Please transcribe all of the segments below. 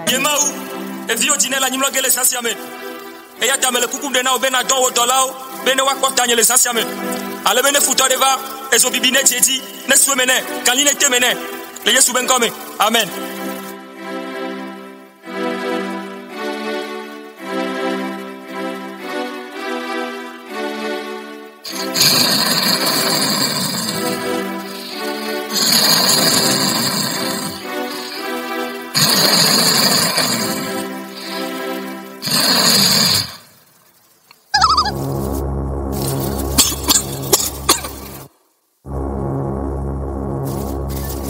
Yemaou, et vio dîner la nimlo gele sasiame. Et ya tamele kukum de na obena don wotolao, bene wakotanye le sasiame. Ale bene futo deva, et so bibine tieti, ne swemene, kaline temene. Le yesu ben come. Amen.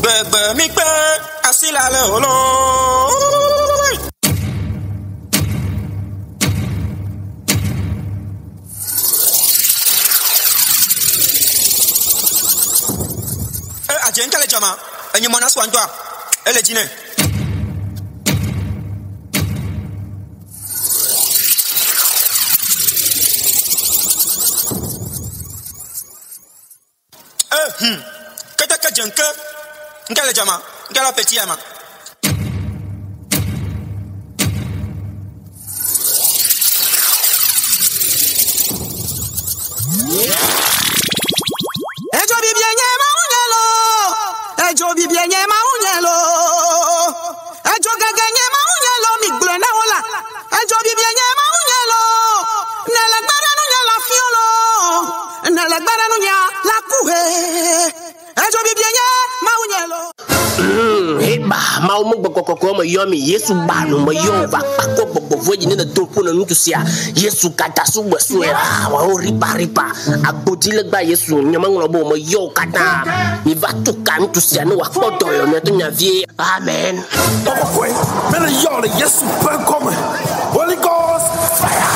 Bebe mi pe asila le holo. Ajen kale jama, enyi mona swandwa. Ele jine. Kata jenke. Ngale jama, ngala petit ama. Ejo bibienye maunyelo. Ejo bibienye maunyelo. Ejo gagenye maunyelo mi glena hola. Ejo bibienye maunyelo. Nele gbara nunya la fiolo. Nele gbara nunya la kuhe. Ejo bibienye maunyelo. Heba mau mo gbogbo mo yomi Yesu ba no mo yo va pako gbogbo voji ne to po na nutusia Yesu kata su gbesu era wa o ripa agbodile gba Yesu nyama nglobo mo yo kata mi va tuka nutusia no wa fodo yo ne to nya vie amen. Papa men yo le Yesu ben comme Holy Ghost fire.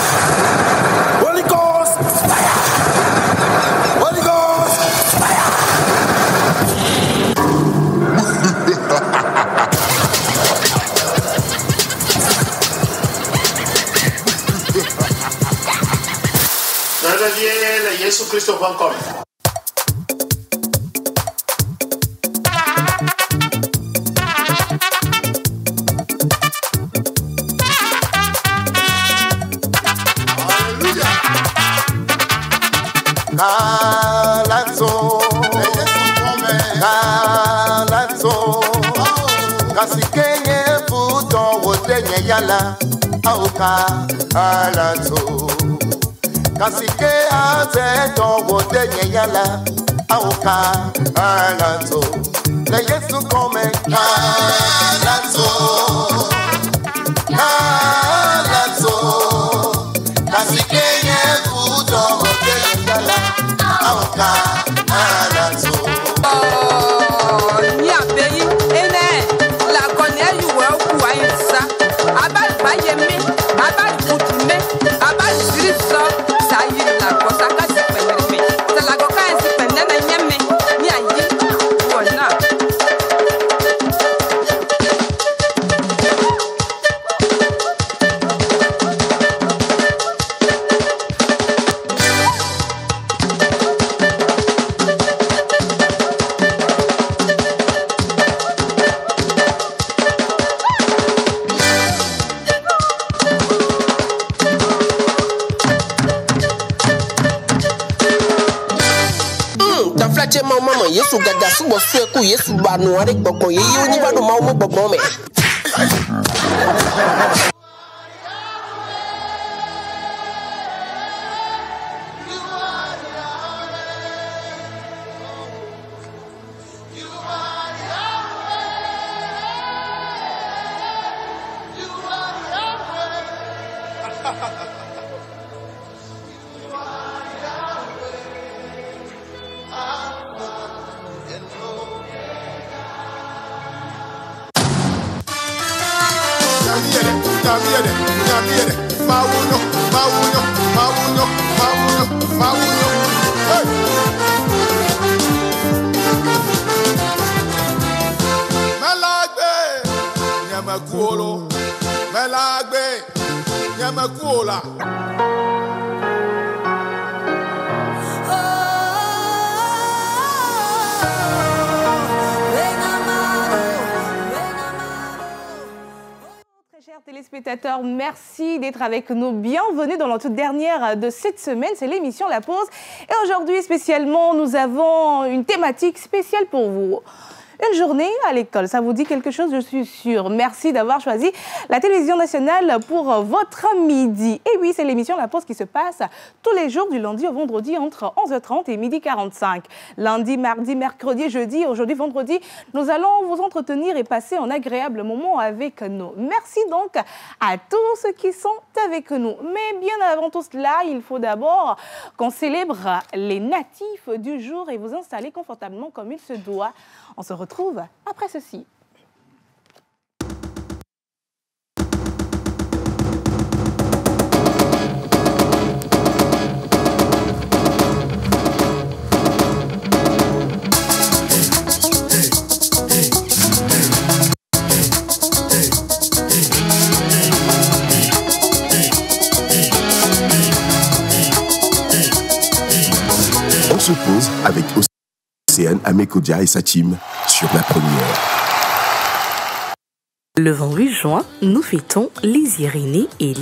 Holy Ghost fire. Holy Ghost fire. Le Yesu Cristo van come. Galazo, Galazo, Kasikenye puto wodenye yala, auka Galazo, Kasike azeto wodenye yala, auka Galazo, le Yesu come Galazo, Galazo, Kasikenye puto wodenye yala. Mama Yesu gaga subo sueku Yesu ba no are gbogbo ye yi oni ba do ma mo gbogbo me Melagbe, Yamakuola. Téléspectateurs, merci d'être avec nous. Bienvenue dans la toute dernière de cette semaine, c'est l'émission La Pause. Et aujourd'hui, spécialement, nous avons une thématique spéciale pour vous. Une journée à l'école, ça vous dit quelque chose, je suis sûre. Merci d'avoir choisi la télévision nationale pour votre midi. Et oui, c'est l'émission La Pause qui se passe tous les jours du lundi au vendredi entre 11h30 et 12h45. Lundi, mardi, mercredi, jeudi, aujourd'hui, vendredi, nous allons vous entretenir et passer un agréable moment avec nous. Merci donc à tous ceux qui sont avec nous. Mais bien avant tout cela, il faut d'abord qu'on célèbre les natifs du jour et vous installer confortablement comme il se doit. On se retrouve après ceci. On se pose avec Océane Amekodia et sa team sur la première. Le 28 juin, nous fêtons les Irénées et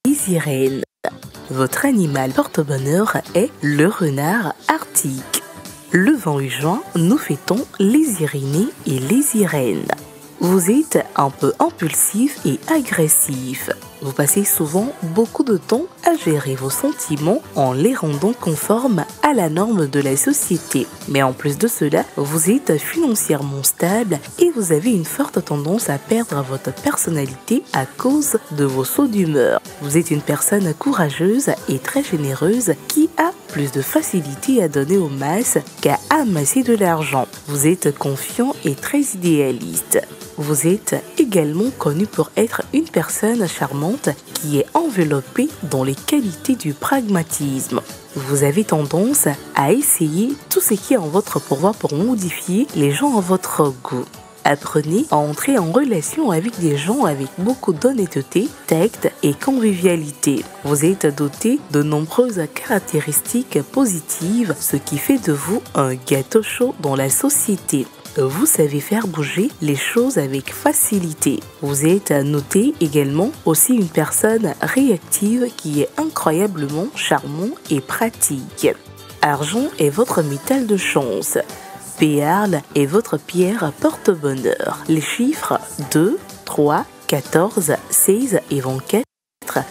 les Irènes. Votre animal porte-bonheur est le renard arctique. Le 28 juin, nous fêtons les Irénées et les Irènes. Vous êtes un peu impulsif et agressif. Vous passez souvent beaucoup de temps à gérer vos sentiments en les rendant conformes à la norme de la société. Mais en plus de cela, vous êtes financièrement stable et vous avez une forte tendance à perdre votre personnalité à cause de vos sauts d'humeur. Vous êtes une personne courageuse et très généreuse qui a plus de facilité à donner aux masses qu'à amasser de l'argent. Vous êtes confiant et très idéaliste. Vous êtes également connu pour être une personne charmante qui est enveloppée dans les qualités du pragmatisme. Vous avez tendance à essayer tout ce qui est en votre pouvoir pour modifier les gens à votre goût. Apprenez à entrer en relation avec des gens avec beaucoup d'honnêteté, tact et convivialité. Vous êtes doté de nombreuses caractéristiques positives, ce qui fait de vous un gâteau chaud dans la société. Vous savez faire bouger les choses avec facilité. Vous êtes noté également aussi une personne réactive qui est incroyablement charmant et pratique. Argent est votre métal de chance. Péarl est votre pierre porte-bonheur. Les chiffres 2, 3, 14, 16 et 24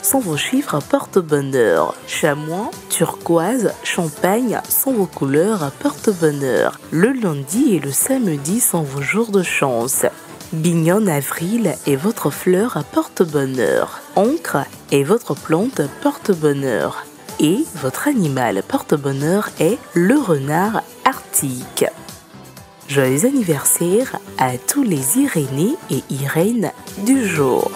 sont vos chiffres porte-bonheur. Chamois, turquoise, champagne sont vos couleurs porte-bonheur. Le lundi et le samedi sont vos jours de chance. Bignone avril est votre fleur porte-bonheur. Encre est votre plante porte-bonheur. Et votre animal porte-bonheur est le renard arctique. Joyeux anniversaire à tous les Irénés et Irènes du jour.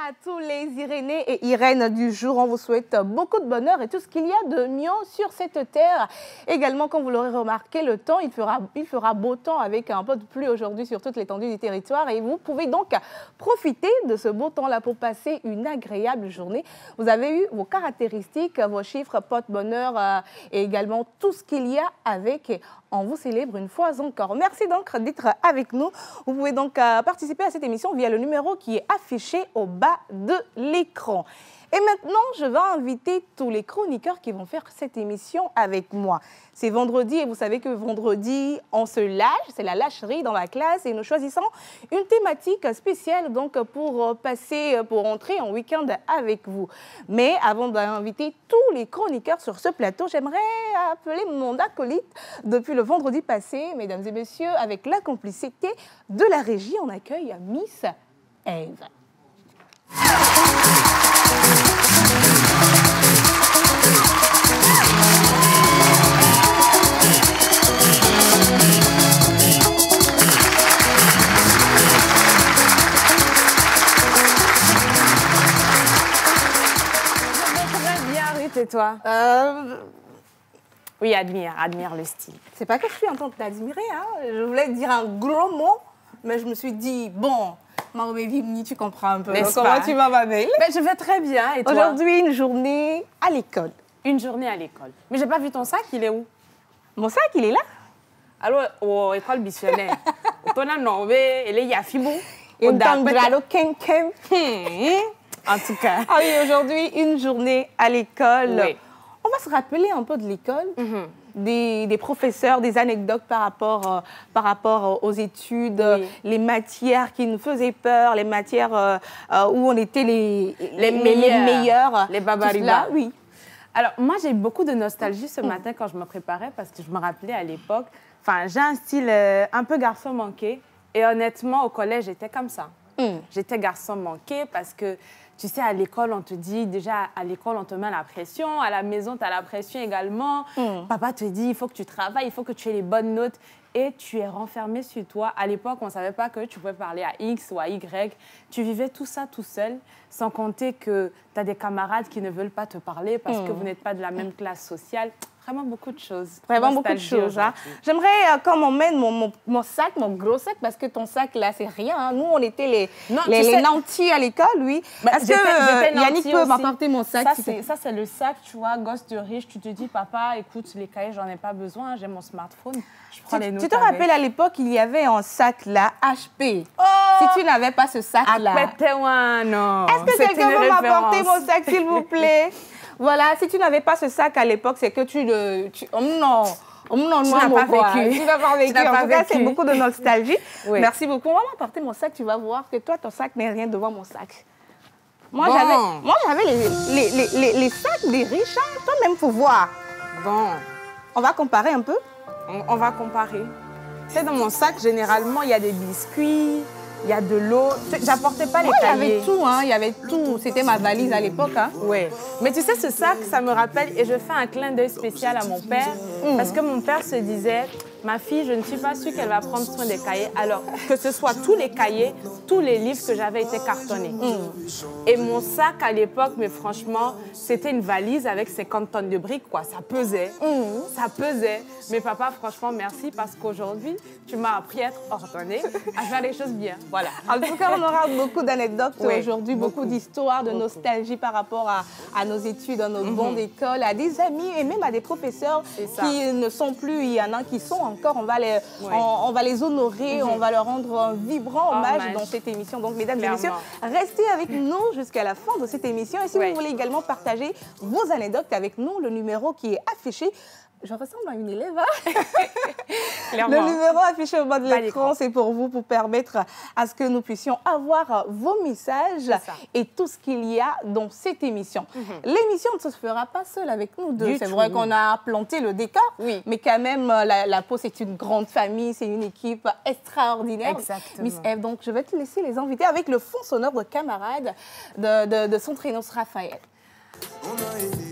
À tous les Irénés et Irènes du jour, on vous souhaite beaucoup de bonheur et tout ce qu'il y a de mieux sur cette terre. Également, comme vous l'aurez remarqué, le temps, il fera beau temps avec un peu de pluie aujourd'hui sur toute l'étendue du territoire et vous pouvez donc profiter de ce beau temps-là pour passer une agréable journée. Vous avez eu vos caractéristiques, vos chiffres porte-bonheur et également tout ce qu'il y a avec. On vous célèbre une fois encore. Merci donc d'être avec nous. Vous pouvez donc participer à cette émission via le numéro qui est affiché au bas de l'écran. Et maintenant, je vais inviter tous les chroniqueurs qui vont faire cette émission avec moi. C'est vendredi et vous savez que vendredi, on se lâche, c'est la lâcherie dans la classe et nous choisissons une thématique spéciale donc pour entrer en week-end avec vous. Mais avant d'inviter tous les chroniqueurs sur ce plateau, j'aimerais appeler mon acolyte depuis le vendredi passé. Mesdames et messieurs, avec la complicité de la régie, on accueille Miss Eve. C'est toi. Oui, admire le style. C'est pas que je suis en train de t'admirer, hein. Je voulais dire un gros mot, mais je me suis dit, bon, Maroumé Vimni, tu comprends un peu. Comment tu vas, ma belle? Je vais très bien, et toi? Aujourd'hui, une journée à l'école. Une journée à l'école. Mais j'ai pas vu ton sac, il est où? Mon sac, il est là. Alors, école missionnaire. Otona Nobe, et y a Fibo. Et Dangrado Kem Kem. En tout cas. Ah oui, aujourd'hui, une journée à l'école. Oui. On va se rappeler un peu de l'école, des professeurs, des anecdotes par rapport aux études, les matières qui nous faisaient peur, les matières où on était les meilleurs. Les babariba. Oui. Alors, moi, j'ai eu beaucoup de nostalgie ce matin quand je me préparais parce que je me rappelais à l'époque, enfin, j'ai un style un peu garçon manqué. Et honnêtement, au collège, j'étais comme ça. J'étais garçon manqué parce que, tu sais, à l'école, on te dit, déjà, à l'école, on te met la pression. À la maison, tu as la pression également. Papa te dit, il faut que tu travailles, il faut que tu aies les bonnes notes. Et tu es renfermé sur toi. À l'époque, on ne savait pas que tu pouvais parler à X ou à Y. Tu vivais tout ça tout seul, sans compter que tu as des camarades qui ne veulent pas te parler parce que vous n'êtes pas de la même classe sociale. Vraiment beaucoup de choses. Vraiment beaucoup de choses. Hein. J'aimerais qu'on m'emmène mon sac, mon gros sac, parce que ton sac, là, c'est rien. Hein. Nous, on était les nantis à l'école, oui. Bah, est-ce que Yannick peut m'apporter mon sac? Ça, c'est le sac, tu vois, gosse de riche. Tu te dis, papa, écoute, les cahiers, j'en ai pas besoin. J'ai mon smartphone. Je prends les notes. Tu te rappelles, à l'époque, il y avait un sac, là, HP. Oh! Si tu n'avais pas ce sac-là. Est-ce que quelqu'un peut m'apporter mon sac, s'il vous plaît? Voilà, si tu n'avais pas ce sac à l'époque, c'est que tu n'as pas vécu. Tu n'as pas vécu. En tout cas, c'est beaucoup de nostalgie. Oui. Merci beaucoup. On va m'apporter mon sac, tu vas voir que toi, ton sac n'est rien devant mon sac. Moi, j'avais les sacs des riches. Hein. Toi-même, il faut voir. Bon. On va comparer un peu? On va comparer. Tu sais, dans mon sac, généralement, il y a des biscuits. Il y a de l'eau. J'apportais pas les cahiers. Il y avait tout, hein. Il y avait tout. C'était ma valise à l'époque, hein. Oui. Mais tu sais, ce sac, ça me rappelle, et je fais un clin d'œil spécial à mon père, parce que mon père se disait, ma fille, je ne suis pas sûre qu'elle va prendre soin des cahiers, alors que ce soit tous les cahiers, tous les livres que j'avais été cartonnés. Et mon sac à l'époque, mais franchement, c'était une valise avec 50 tonnes de briques, quoi. Ça pesait. Ça pesait. Mais papa, franchement, merci, parce qu'aujourd'hui, tu m'as appris à être ordonnée, à faire les choses bien. Voilà. En tout cas, on aura beaucoup d'anecdotes aujourd'hui, beaucoup d'histoires, de nostalgie par rapport à nos études, à nos bancs d'école, à des amis et même à des professeurs qui ne sont plus. Il y en a qui sont encore. On va les honorer, on va leur rendre un vibrant hommage dans cette émission. Donc, mesdames et messieurs, restez avec nous jusqu'à la fin de cette émission. Et si vous voulez également partager vos anecdotes avec nous, le numéro qui est affiché. Je ressemble à une élève. Hein? Le numéro affiché au bas de l'écran, c'est pour vous, pour permettre à ce que nous puissions avoir vos messages et tout ce qu'il y a dans cette émission. L'émission ne se fera pas seule avec nous deux. C'est vrai qu'on a planté le décor, mais quand même, la Pau, c'est une grande famille, c'est une équipe extraordinaire. Exactement. Miss Eve, donc je vais te laisser les inviter avec le fond sonore de camarade de son prénom, Raphaël.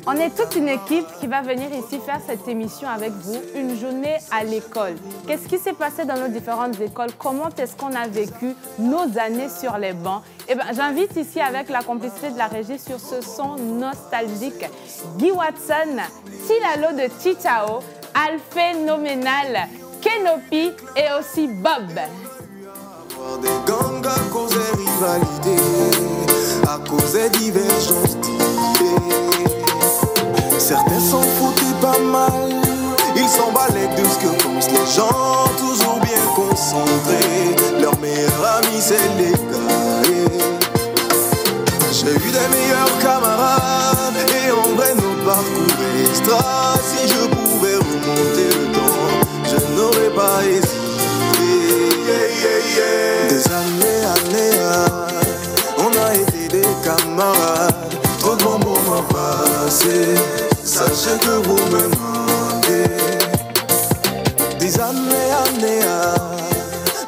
On est toute une équipe qui va venir ici faire cette émission avec vous, une journée à l'école. Qu'est-ce qui s'est passé dans nos différentes écoles? Comment est-ce qu'on a vécu nos années sur les bancs? Eh bien, j'invite ici avec la complicité de la régie sur ce son nostalgique. Guy Watson, Tilalo de Titao, Alphénoménal, Kenopi et aussi Bob. Des gangs à cause des rivalités, à cause des divergences d'idées. Certains s'en foutaient pas mal, ils s'en balaient de ce que pensent les gens, toujours bien concentrés. Leur meilleur ami c'est les gars. J'ai eu des meilleurs camarades et en vrai nos parcours extra. Si je pouvais remonter le temps, je n'aurais pas hésité. Des années, on a été des camarades. Trop de bons moments passés, sachez que vous me manquez. Des années,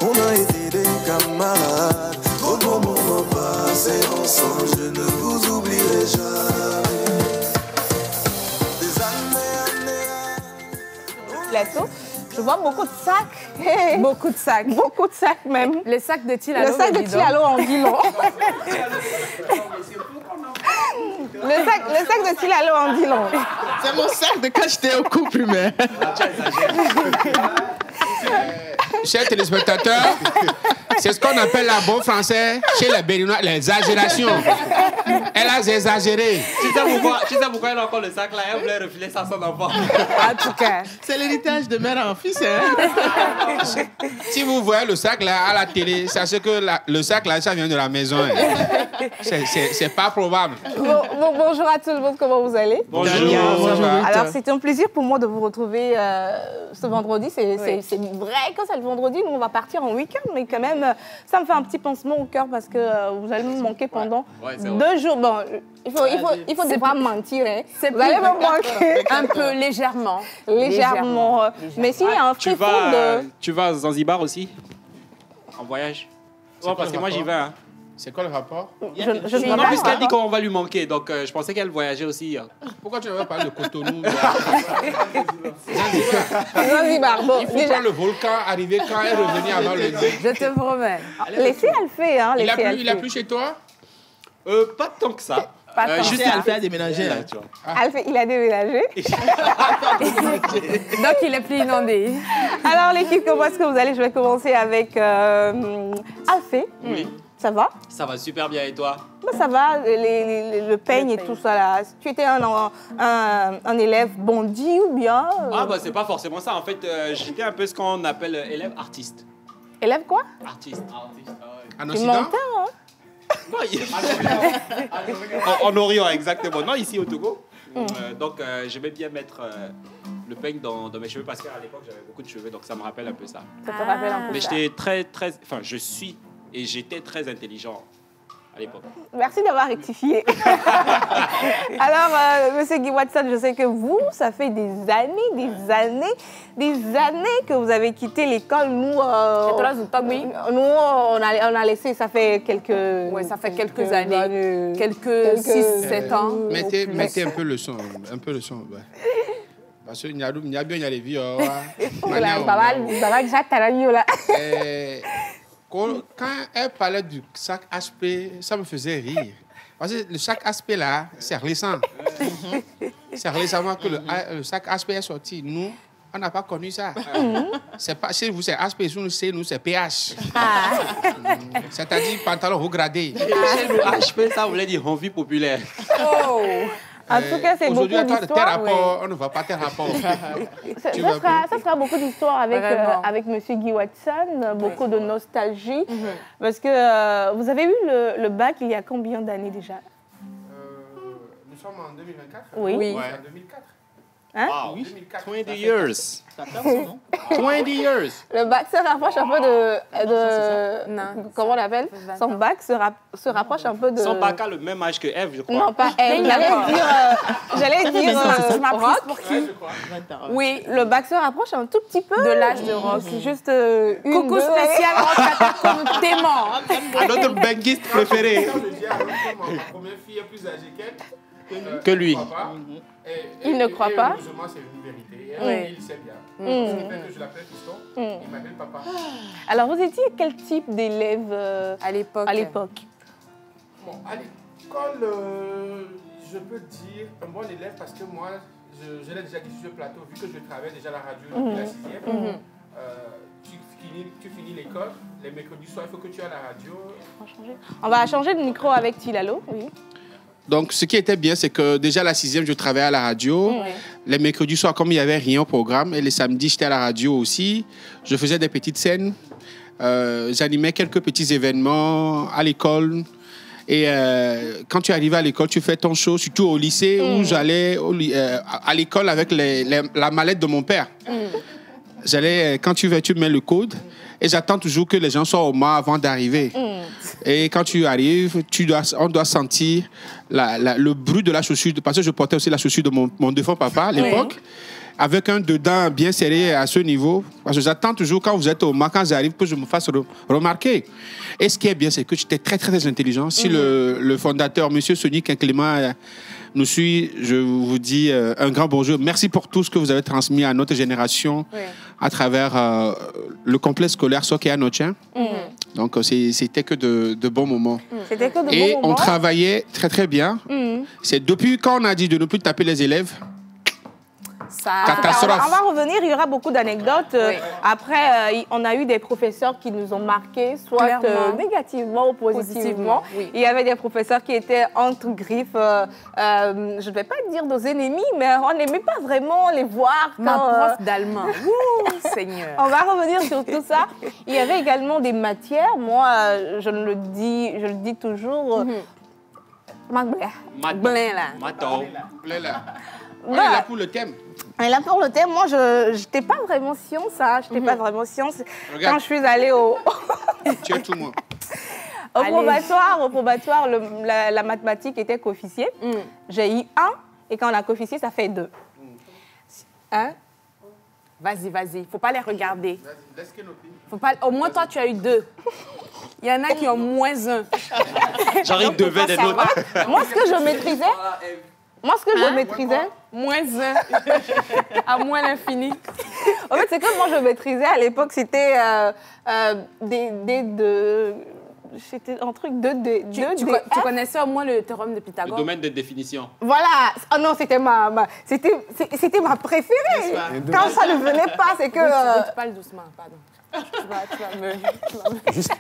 on a été des camarades. Trop de bons moments passés ensemble, je ne vous oublierai jamais. Des années. Plateau. Je vois beaucoup de sacs. Beaucoup de sacs. Beaucoup de sacs même. Les sacs de Tilalo. Le sac de Tilalo en dit long. Le sac de Tilalo en dit long. C'est mon sac de quand j'étais au couple humain. Chers téléspectateurs, C'est ce qu'on appelle la bonne français chez les Béninois, l'exagération. Elle a exagéré. Tu sais pourquoi elle a encore le sac là? Elle voulait refiler ça à son enfant. En tout cas. C'est l'héritage de mère en fils. Hein? Si vous voyez le sac là à la télé, sachez que le sac là, ça vient de la maison. Hein. C'est pas probable. Bonjour à tout le monde, comment vous allez? Bonjour. Alors, c'est un plaisir pour moi de vous retrouver ce vendredi. C'est vrai que c'est le vendredi, nous on va partir en week-end, mais quand même, ça me fait un petit pincement au cœur parce que vous allez me manquer pendant 2 jours. Bon, il faut pas mentir. Hein. Vous allez me manquer. Un peu, légèrement. Légèrement. Mais s'il y a un free food... Tu vas à Zanzibar aussi? En voyage? Ouais, parce que moi j'y vais. Hein. C'est quoi le rapport? Je ne non, puisqu'elle dit qu'on va lui manquer, donc je pensais qu'elle voyageait aussi. Pourquoi tu n'avais pas parlé de Cotonou? Zanzibar. Bon, il faut prendre le volcan, arriver quand et revenir avant le dîner. Je te promets. Laissez elle fait. Hein, il a plu chez toi? Pas tant que ça. Juste Alfred a déménagé là, tu vois. Il a déménagé. Donc il est plus inondé. Alors l'équipe, comment est-ce que vous allez? Je vais commencer avec Alfé. Oui. Ça va? Ça va super bien et toi? Ça va, le peigne et tout ça là. Tu étais un élève bondi ou bien Ah bah c'est pas forcément ça. En fait, j'étais un peu ce qu'on appelle élève artiste. Élève quoi? Artiste. En Occident? Hein? Non, en Orient, exactement. Non, ici au Togo. Donc, j'aimais bien mettre le peigne dans mes cheveux parce qu'à l'époque, j'avais beaucoup de cheveux, donc ça me rappelle un peu ça. Ça te rappelle un peu Mais ça. j'étais enfin, je suis et j'étais très intelligent à l'époque. Merci d'avoir rectifié. Alors, Monsieur Guy Watson, je sais que vous, ça fait des années que vous avez quitté l'école. Nous, on a laissé, ça fait quelques... Oui, ça fait quelques années. Quelques 6-7 ans. Mettez un peu le son. Ouais. Parce qu'il y a bien les vies. Quand elle parlait du sac HP, ça me faisait rire. Parce que le sac HP là, c'est récent. C'est récemment que le sac HP est sorti. Nous, on n'a pas connu ça. C'est pas, chez vous, c'est HP, chez nous, c'est PH. C'est-à-dire pantalon regradé. Chez nous, HP, ça voulait dire envie populaire. Oh. En tout cas, c'est beaucoup d'histoires. On ne va pas tes rapports. Ça sera beaucoup d'histoires avec Monsieur Guy Watson, beaucoup de nostalgie. Parce que vous avez eu le bac il y a combien d'années déjà? Nous sommes en 2024. Oui. Ouais. En 2004. Hein? Wow. 2004. 20 years. 20 years. Le bac se rapproche un peu de comment on l'appelle? Son bac se rapproche un peu de... Son bac a le même âge que Eve, je crois. Non, pas Eve. J'allais dire je m'approche pour qui? Oui, le bac se rapproche un tout petit peu de l'âge de Rock. C'est juste coucou spécial Rock que nous t'aimons. À notre benguiste préféré. Je dis à l'autre que ma première fille est plus âgée qu'elle. Que lui. Il ne croit pas. Heureusement, c'est une vérité. Et il sait bien. Ce qui fait que je l'appelle fiston. Il m'appelle papa. Alors, vous étiez quel type d'élève à l'époque? Bon, à l'école, je peux dire un bon élève parce que moi, je l'ai déjà dit sur ce plateau, vu que je travaille déjà à la radio depuis la 6e. Tu finis l'école, les mercredis soirs, il faut que tu aies à la radio. On va changer de micro avec Tilalo. Oui. Donc, ce qui était bien, c'est que déjà la 6e, je travaillais à la radio. Les mercredis soirs, comme il n'y avait rien au programme, et les samedis, j'étais à la radio aussi. Je faisais des petites scènes. J'animais quelques petits événements à l'école. Et quand tu arrives à l'école, tu fais ton show, surtout au lycée, où j'allais à l'école avec la mallette de mon père. J'allais, quand tu veux, tu mets le code. Et j'attends toujours que les gens soient au mât avant d'arriver. Et quand tu arrives, on doit sentir le bruit de la chaussure. Parce que je portais aussi la chaussure de mon défunt papa à l'époque. Avec un dedans bien serré à ce niveau. Parce que j'attends toujours quand vous êtes au mât, quand j'arrive, que je me fasse remarquer. Et ce qui est bien, c'est que j'étais très, très intelligent. Si le fondateur, M. Sonic Clément, nous suit, je vous dis un grand bonjour. Merci pour tout ce que vous avez transmis à notre génération à travers le complexe scolaire Soké Anotien. Donc, c'était que de bons moments. C'était que de bons moments. Et on travaillait très, très bien. C'est depuis quand on a dit de ne plus taper les élèves, Catastrophe. On va revenir, il y aura beaucoup d'anecdotes. Après, on a eu des professeurs qui nous ont marqués, soit négativement ou positivement. Oui. Il y avait des professeurs qui étaient entre griffes, je ne vais pas dire nos ennemis, mais on n'aimait pas vraiment les voir. Ma prof d'allemand. Ouh, Seigneur. On va revenir sur tout ça. Il y avait également des matières. Moi, je le dis toujours. Blin, là. Maton. On est là pour le thème. Et là, pour le thème, moi, je n'étais pas vraiment science. Je n'étais pas vraiment science. Regarde. Quand je suis allée au Tu es tout moi. probatoire, la mathématique était coefficient. J'ai eu 1 et quand on a coefficient, ça fait 2. Hein? Vas-y. Faut pas les regarder. Faut pas... Au moins, toi, tu as eu 2. Il y en a qui ont -1. J'arrive devait des notes. Moi, ce que je maîtrisais... -1. À moins l'infini. En fait, c'est que moi, je maîtrisais à l'époque, c'était c'était un truc Tu connaissais au moins le théorème de Le Pythagore? domaine de définition. Voilà. Oh non, c'était ma préférée. Quand ça ne venait pas, c'est que... Tu parles doucement, pardon. Tu vas me...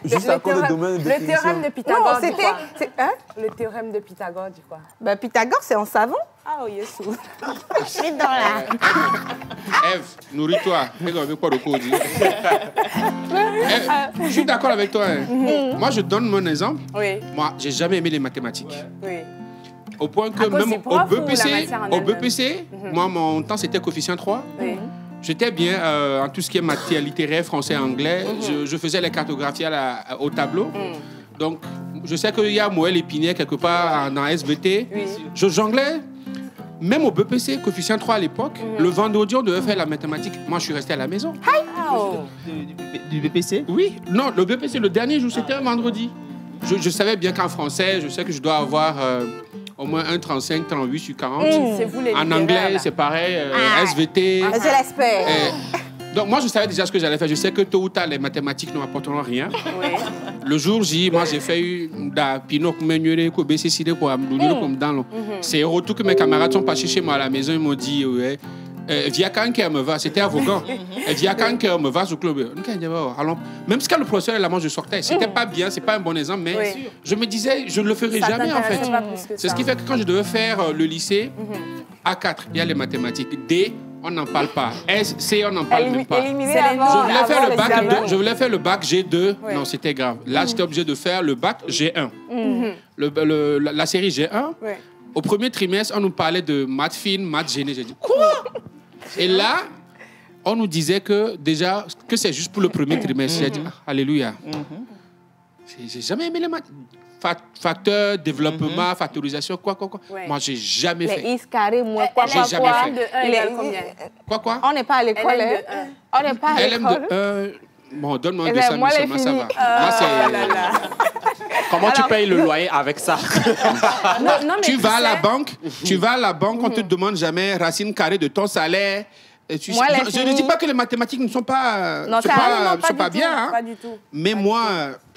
Juste encore le domaine de définition. Le théorème de Pythagore, Non, c'était... Hein? Le théorème de Pythagore, dis quoi? Ben, Pythagore, c'est en savant. Ah, oh, Yesu. Je suis dans la... Ève, nourris-toi. Regarde, pas de code. Je suis d'accord avec toi. Moi, je donne mon exemple. Oui. Moi, j'ai jamais aimé les mathématiques. Oui. Au point que À cause même du prof au BPC, moi, mon temps, c'était coefficient 3. Oui. J'étais bien en tout ce qui est matière littéraire, français, anglais. Je faisais les cartographies au tableau. Donc, je sais qu'il y a Moël Épinier quelque part dans SVT. Oui. Je jonglais. Même au BPC, coefficient 3 à l'époque, le vendredi, on devait faire la mathématique. Moi, je suis resté à la maison. Du BPC? Oui. Non, le BPC, le dernier jour, c'était un vendredi. Je savais bien qu'en français, je sais que je dois avoir au moins 1,35, 38 sur 40. C'est vous les En littéraires, anglais, là. c'est pareil. SVT. Je l'espère. Donc, moi, je savais déjà ce que j'allais faire. Je sais que tôt ou tard, les mathématiques ne m'apporteront rien. Oui. Le jour J, moi, j'ai fait da pino comme un BCCD pour me comme dans l'eau. C'est retour que mes camarades sont passés chez moi à la maison. Ils m'ont dit, ouais, via quand me va, c'était arrogant. Via quand me va au club. Alors, même si quand le professeur est là, moi, je sortais. C'était pas bien, c'est pas un bon exemple, mais je me disais, je ne le ferai jamais, en fait. C'est ce qui fait que quand je devais faire le lycée, A4, il y a les mathématiques. D, on n'en parle pas. S, C, on n'en parle même pas. Je voulais faire le bac G2. Oui. Non, c'était grave. Là, j'étais obligé de faire le bac G1. La série G1. Oui. Au premier trimestre, on nous parlait de maths fines, maths génie. J'ai dit, quoi? Et là, on nous disait que déjà, que c'est juste pour le premier trimestre. J'ai dit, alléluia. J'ai jamais aimé les maths. Facteur, développement, factorisation, quoi. Ouais. Moi, j'ai jamais fait. Les is carré, moi, quoi. J'ai jamais fait. Quoi? On n'est pas à l'école. On n'est pas à l'école. Bon, donne-moi un dessin, mais seulement ça va. Moi, c'est... Comment tu payes le loyer avec ça? Non, tu vas à la banque, on te demande jamais racine carrée de ton salaire. Je ne dis pas que les mathématiques ne sont pas, pas bien. Hein. Pas du tout. Mais moi...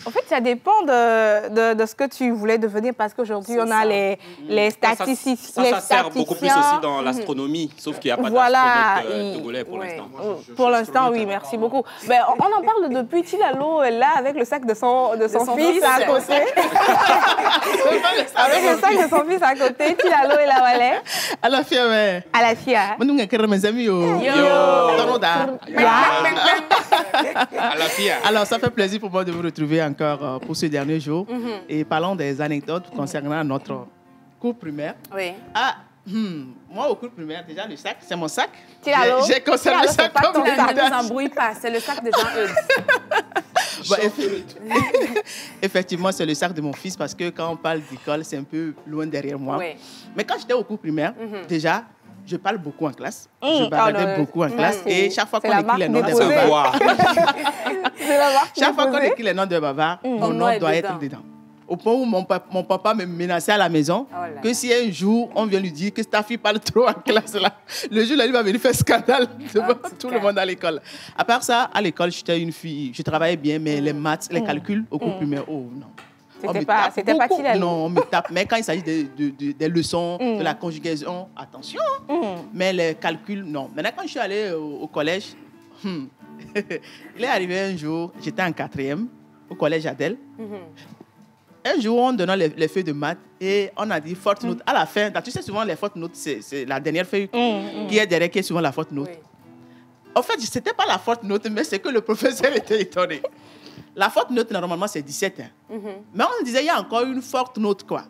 En fait, ça dépend de ce que tu voulais devenir parce qu'aujourd'hui, on a les statistiques. Ça sert beaucoup plus aussi dans l'astronomie, sauf qu'il n'y a pas d'astronaute togolais pour l'instant. Pour l'instant, oui, merci beaucoup. Mais on en parle depuis Tilalo, là, avec le sac de son fils à côté. Avec le sac de son fils à côté, Tilalo et la Wallet. À la fia, ouais. À la fia. Nous, mes amis, À la fia. Alors, ça fait plaisir pour moi de vous retrouver encore pour ce dernier jour. Et parlons des anecdotes concernant notre cours primaire. Oui. Moi, au cours primaire, déjà, le sac, c'est mon sac. J'ai conservé ça comme héritage. Ne nous embrouille pas, c'est le sac de Jean-Eudes. Effectivement, c'est le sac de mon fils parce que quand on parle d'école, c'est un peu loin derrière moi. Oui. Mais quand j'étais au cours primaire, déjà, je parle beaucoup en classe. Je baladais beaucoup en classe. Et chaque fois qu'on écrit les noms des bavards, les noms de bavards, mon nom doit être dedans. Au point où mon papa me menaçait à la maison que si un jour on vient lui dire que ta fille parle trop en classe, là, le jour-là, il va venir faire scandale devant tout le monde à l'école. À part ça, à l'école, j'étais une fille, je travaillais bien, mais les maths, les calculs au cours primaire, oh non. C'était pas beaucoup. Tilalo. Non, on me tape. Mais quand il s'agit des leçons, de la conjugaison, attention. Mais les calculs, non. Maintenant, quand je suis allé au collège, il est arrivé un jour, j'étais en 4e, au collège Adèle. Un jour, on donnait les feuilles de maths et on a dit forte note. À la fin, tu sais, souvent, les fortes notes, c'est la dernière feuille qui est derrière, qui est souvent la forte note. Oui. En fait, ce n'était pas la forte note, mais c'est que le professeur était étonné. La forte note, normalement, c'est 17. Hein. Mais on disait, il y a encore une forte note, quoi.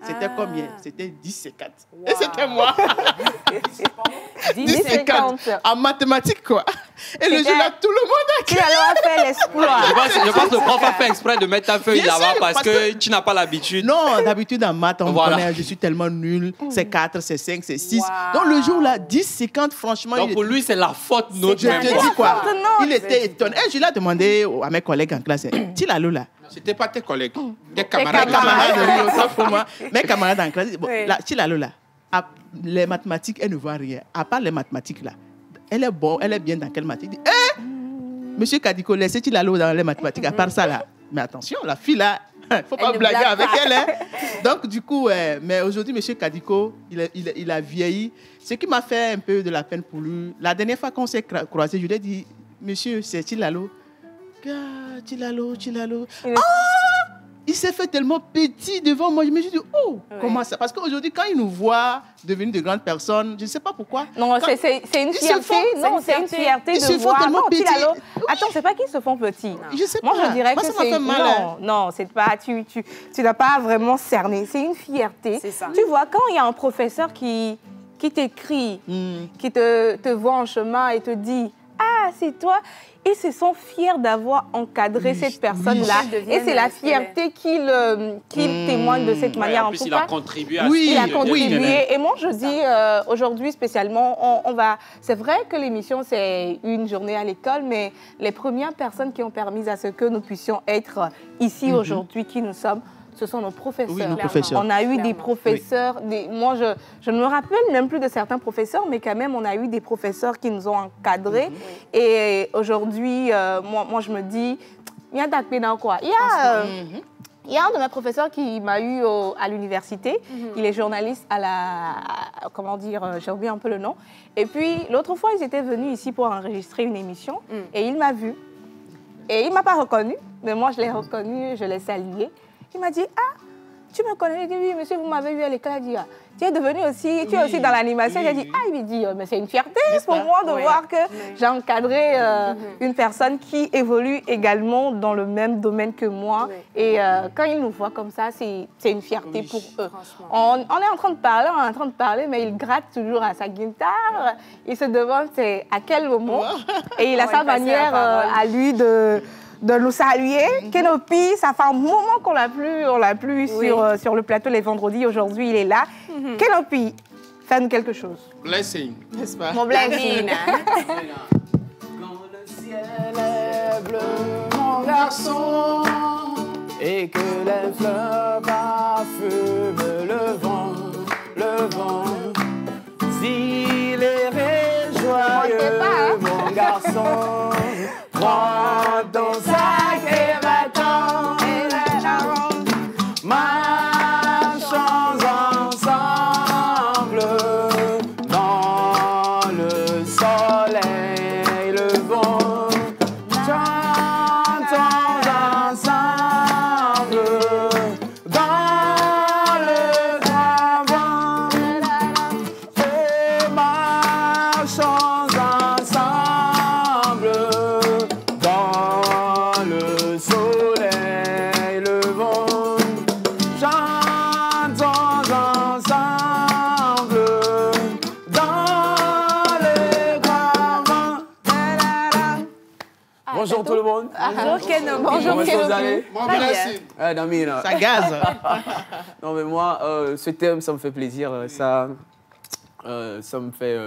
C'était combien? C'était 10 et 4. Wow. Et c'était moi. 10 et 4. En mathématiques, quoi. Et le jour-là, tout le monde a crié. Tu as fait l'exploit. Je pense que le prof a fait exprès de mettre ta feuille là-bas parce que tu n'as pas l'habitude. Non, d'habitude, en maths, on connaît, je suis tellement nul. C'est 4, c'est 5, c'est 6. Wow. Donc, le jour-là, 10, 50, franchement... Donc, pour lui, c'est la faute note. Je te dis quoi. Il était étonné. Et je l'ai demandé à mes collègues en classe, Tilalo, là. C'était pas tes collègues, tes camarades. Mes camarades en classe. Bon, là, Tilalo, là, les mathématiques, elle ne voit rien. À part les mathématiques, là, elle est bonne, elle est bien dans quelle matière? Monsieur Kadiko, laissez Tilalo dans les mathématiques. À part ça, là. Mais attention, la fille, là, il ne faut pas blaguer avec elle. Hein. Donc, du coup, mais aujourd'hui, monsieur Kadiko, il a vieilli. Ce qui m'a fait un peu de la peine pour lui. La dernière fois qu'on s'est croisés, je lui ai dit, monsieur, c'est Tilalo. Tilalo. Il s'est fait tellement petit devant moi. Je me suis dit, comment ça? Parce qu'aujourd'hui, quand il nous voit devenir de grandes personnes, je ne sais pas pourquoi. Non, c'est une fierté. Non, c'est une fierté de voir. Tellement petits. Attends, c'est pas qu'ils se font petits. Je sais moi, pas. Je dirais moi, que ça m'a fait mal. Non, c'est pas. Tu n'as pas vraiment cerné. C'est une fierté. C'est ça. Tu vois, quand il y a un professeur qui t'écrit, qui te voit en chemin et te dit, ah, c'est toi. Ils se sont fiers d'avoir encadré cette personne-là. Et c'est la fierté qu'il témoigne de cette manière. En plus, il a contribué à il a contribué. Et moi, je dis, aujourd'hui spécialement, c'est vrai que l'émission, c'est une journée à l'école, mais les premières personnes qui ont permis à ce que nous puissions être ici aujourd'hui, qui nous sommes, ce sont nos professeurs. Oui, nos professeurs. On a eu des professeurs. Moi, je ne me rappelle même plus de certains professeurs, mais quand même, on a eu des professeurs qui nous ont encadrés. Et aujourd'hui, moi, je me dis, il y a quoi. Il y a un de mes professeurs qui m'a eu à l'université. Il est journaliste à la... Comment dire? J'ai oublié un peu le nom. Et puis, l'autre fois, ils étaient venus ici pour enregistrer une émission. Et il m'a vu. Et il ne m'a pas reconnu. Mais moi, je l'ai reconnu, je l'ai salué. Il m'a dit, ah, tu me connais? Il dit, oui, monsieur, vous m'avez vu à l'école. Il dit, ah, tu es devenu aussi, tu es aussi dans l'animation. J'ai dit, ah, il me dit, mais c'est une fierté pour moi de voir que j'ai encadré une personne qui évolue également dans le même domaine que moi. Et quand ils nous voient comme ça, c'est une fierté pour eux. On est en train de parler, mais il gratte toujours à sa guitare. Il se demande c'est à quel moment. Et il a sa manière à lui de nous saluer. Kenopi, ça fait un moment qu'on l'a plus sur le plateau les vendredis. Aujourd'hui, il est là. Kenopi, fais-nous quelque chose. Blessing, n'est-ce pas? Mon blessing. Quand le ciel est bleu, mon garçon, et que les fleurs parfument le vent, s'il est joyeux, mon garçon, prends ton sac et va-t'en, marchons ensemble dans le soleil levant, chantons ensemble dans le grand vent, et marchons ensemble dans le soleil levant, chantons ensemble dans le grand vent. Bonjour tout le monde. Bonjour Kenopi. Comment est-ce que vous allez? Très bien. Ça gaze. Non mais moi, ce thème, ça me fait plaisir. Ça me fait,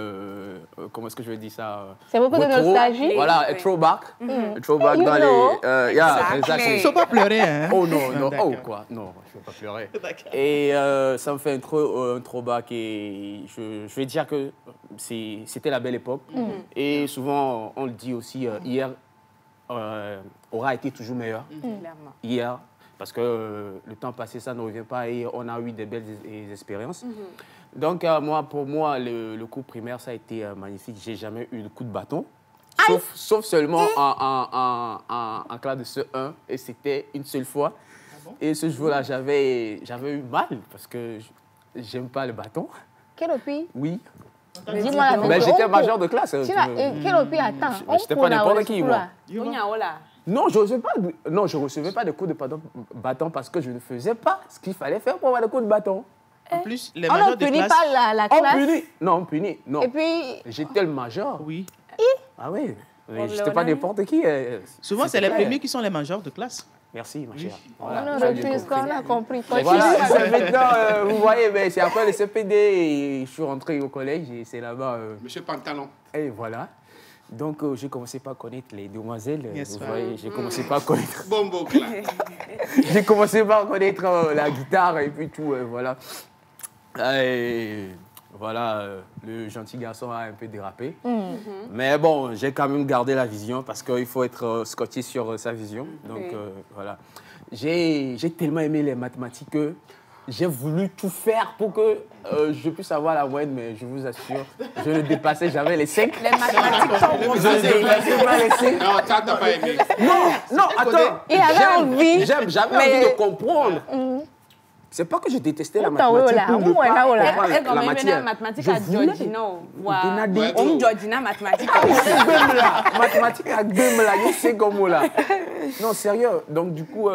comment est-ce que je vais dire ça? C'est beaucoup de nostalgie. Voilà, un throwback. Un throwback dans les... yeah, exactly. Il ne faut pas pleurer, hein? Oh non, oh quoi? Non, je ne vais pas pleurer. Et ça me fait un throwback et je vais dire que c'était la belle époque. Et souvent, on le dit aussi, hier aura été toujours meilleur. Hier, parce que le temps passé, ça ne revient pas et on a eu des belles expériences. Donc, pour moi, le cours primaire, ça a été magnifique. Je n'ai jamais eu de coup de bâton, sauf seulement en classe de CE1, et c'était une seule fois. Et ce jour-là, j'avais eu mal, parce que je n'aime pas le bâton. Quel pays? Oui. Dis-moi la Mais j'étais major de classe. Quel pays? Attends. Je n'étais pas n'importe qui, moi. Non, je ne recevais pas de coups de bâton parce que je ne faisais pas ce qu'il fallait faire pour avoir des coups de bâton. En plus, les on majors ne de punit classe... pas la classe. On punit. Non, on punit. Non. Et puis... J'étais le major. Oui. Ah oui. Je n'étais pas n'importe qui. Souvent, c'est les premiers qui sont les majors de classe. Merci, ma chère. Voilà, on a compris. Voilà, maintenant, vous voyez, c'est après le CPD, et je suis rentré au collège et c'est là-bas... Monsieur Pantalon. Et voilà. Donc, j'ai commencé par connaître les demoiselles. Vous voyez, j'ai commencé par connaître... Bombo, j'ai commencé par connaître la guitare et puis tout, voilà. Et voilà, le gentil garçon a un peu dérapé. Mais bon, j'ai quand même gardé la vision parce qu'il faut être scotché sur sa vision. Donc, voilà. J'ai tellement aimé les mathématiques que j'ai voulu tout faire pour que je puisse avoir la moyenne, mais je vous assure, je ne dépassais jamais les 5. Les mathématiques sont je ne dépassais pas les 5. Non, t'as pas aimé. Non, attends. Il avait envie. J'avais envie de comprendre. C'est pas que je détestais la mathématique pour ne pas comprendre la matière. Mathématiques à Georgina. Georgina, mathématiques. Mathématiques à Gbemla, je sais comment là. Non, sérieux. Donc, du coup,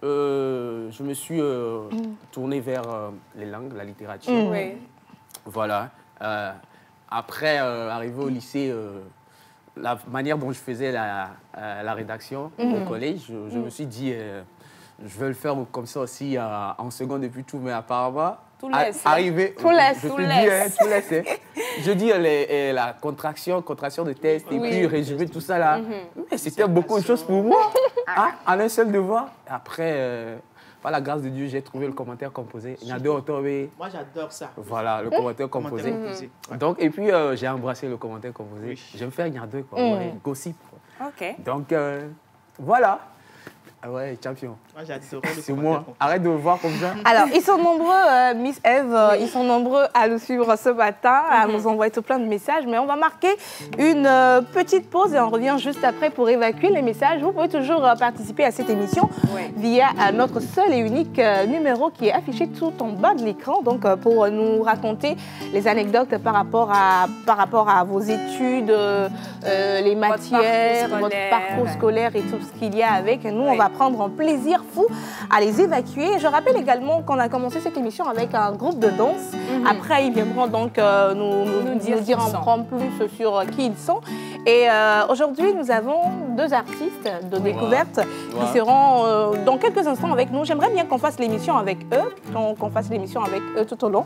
je me suis tourné vers les langues, la littérature. Oui. Voilà. Après, arrivé au lycée, la manière dont je faisais la rédaction au collège, je me suis dit... je vais le faire comme ça aussi en seconde et puis tout, mais apparemment, arrivé, je dis la contraction de test et puis résumer tout ça là. Mais c'était beaucoup de choses pour moi, en un seul devoir. Après, par la grâce de Dieu, j'ai trouvé le commentaire composé. Il y a deux auteurs. Moi, j'adore ça. Voilà, le commentaire composé. Donc, et puis, j'ai embrassé le commentaire composé. J'aime faire il y a deux, quoi. Gossip. Quoi. Donc, voilà. Ah ouais, champion. Moi, j'adore. C'est moi. Arrête de me voir comme ça. Alors, ils sont nombreux, Miss Eve, ils sont nombreux à nous suivre ce matin, à nous envoyer tout plein de messages. Mais on va marquer une petite pause et on revient juste après pour évacuer les messages. Vous pouvez toujours participer à cette émission via notre seul et unique numéro qui est affiché tout en bas de l'écran. Donc, pour nous raconter les anecdotes par rapport à vos études, les matières, votre parcours scolaire et tout ce qu'il y a avec. Nous, on va prendre un plaisir fou à les évacuer. Je rappelle également qu'on a commencé cette émission avec un groupe de danse. Après, ils viendront donc nous dire en plus sur qui ils sont. Et aujourd'hui, nous avons deux artistes de découverte qui seront dans quelques instants avec nous. J'aimerais bien qu'on fasse l'émission avec eux, qu'on fasse l'émission avec eux tout au long.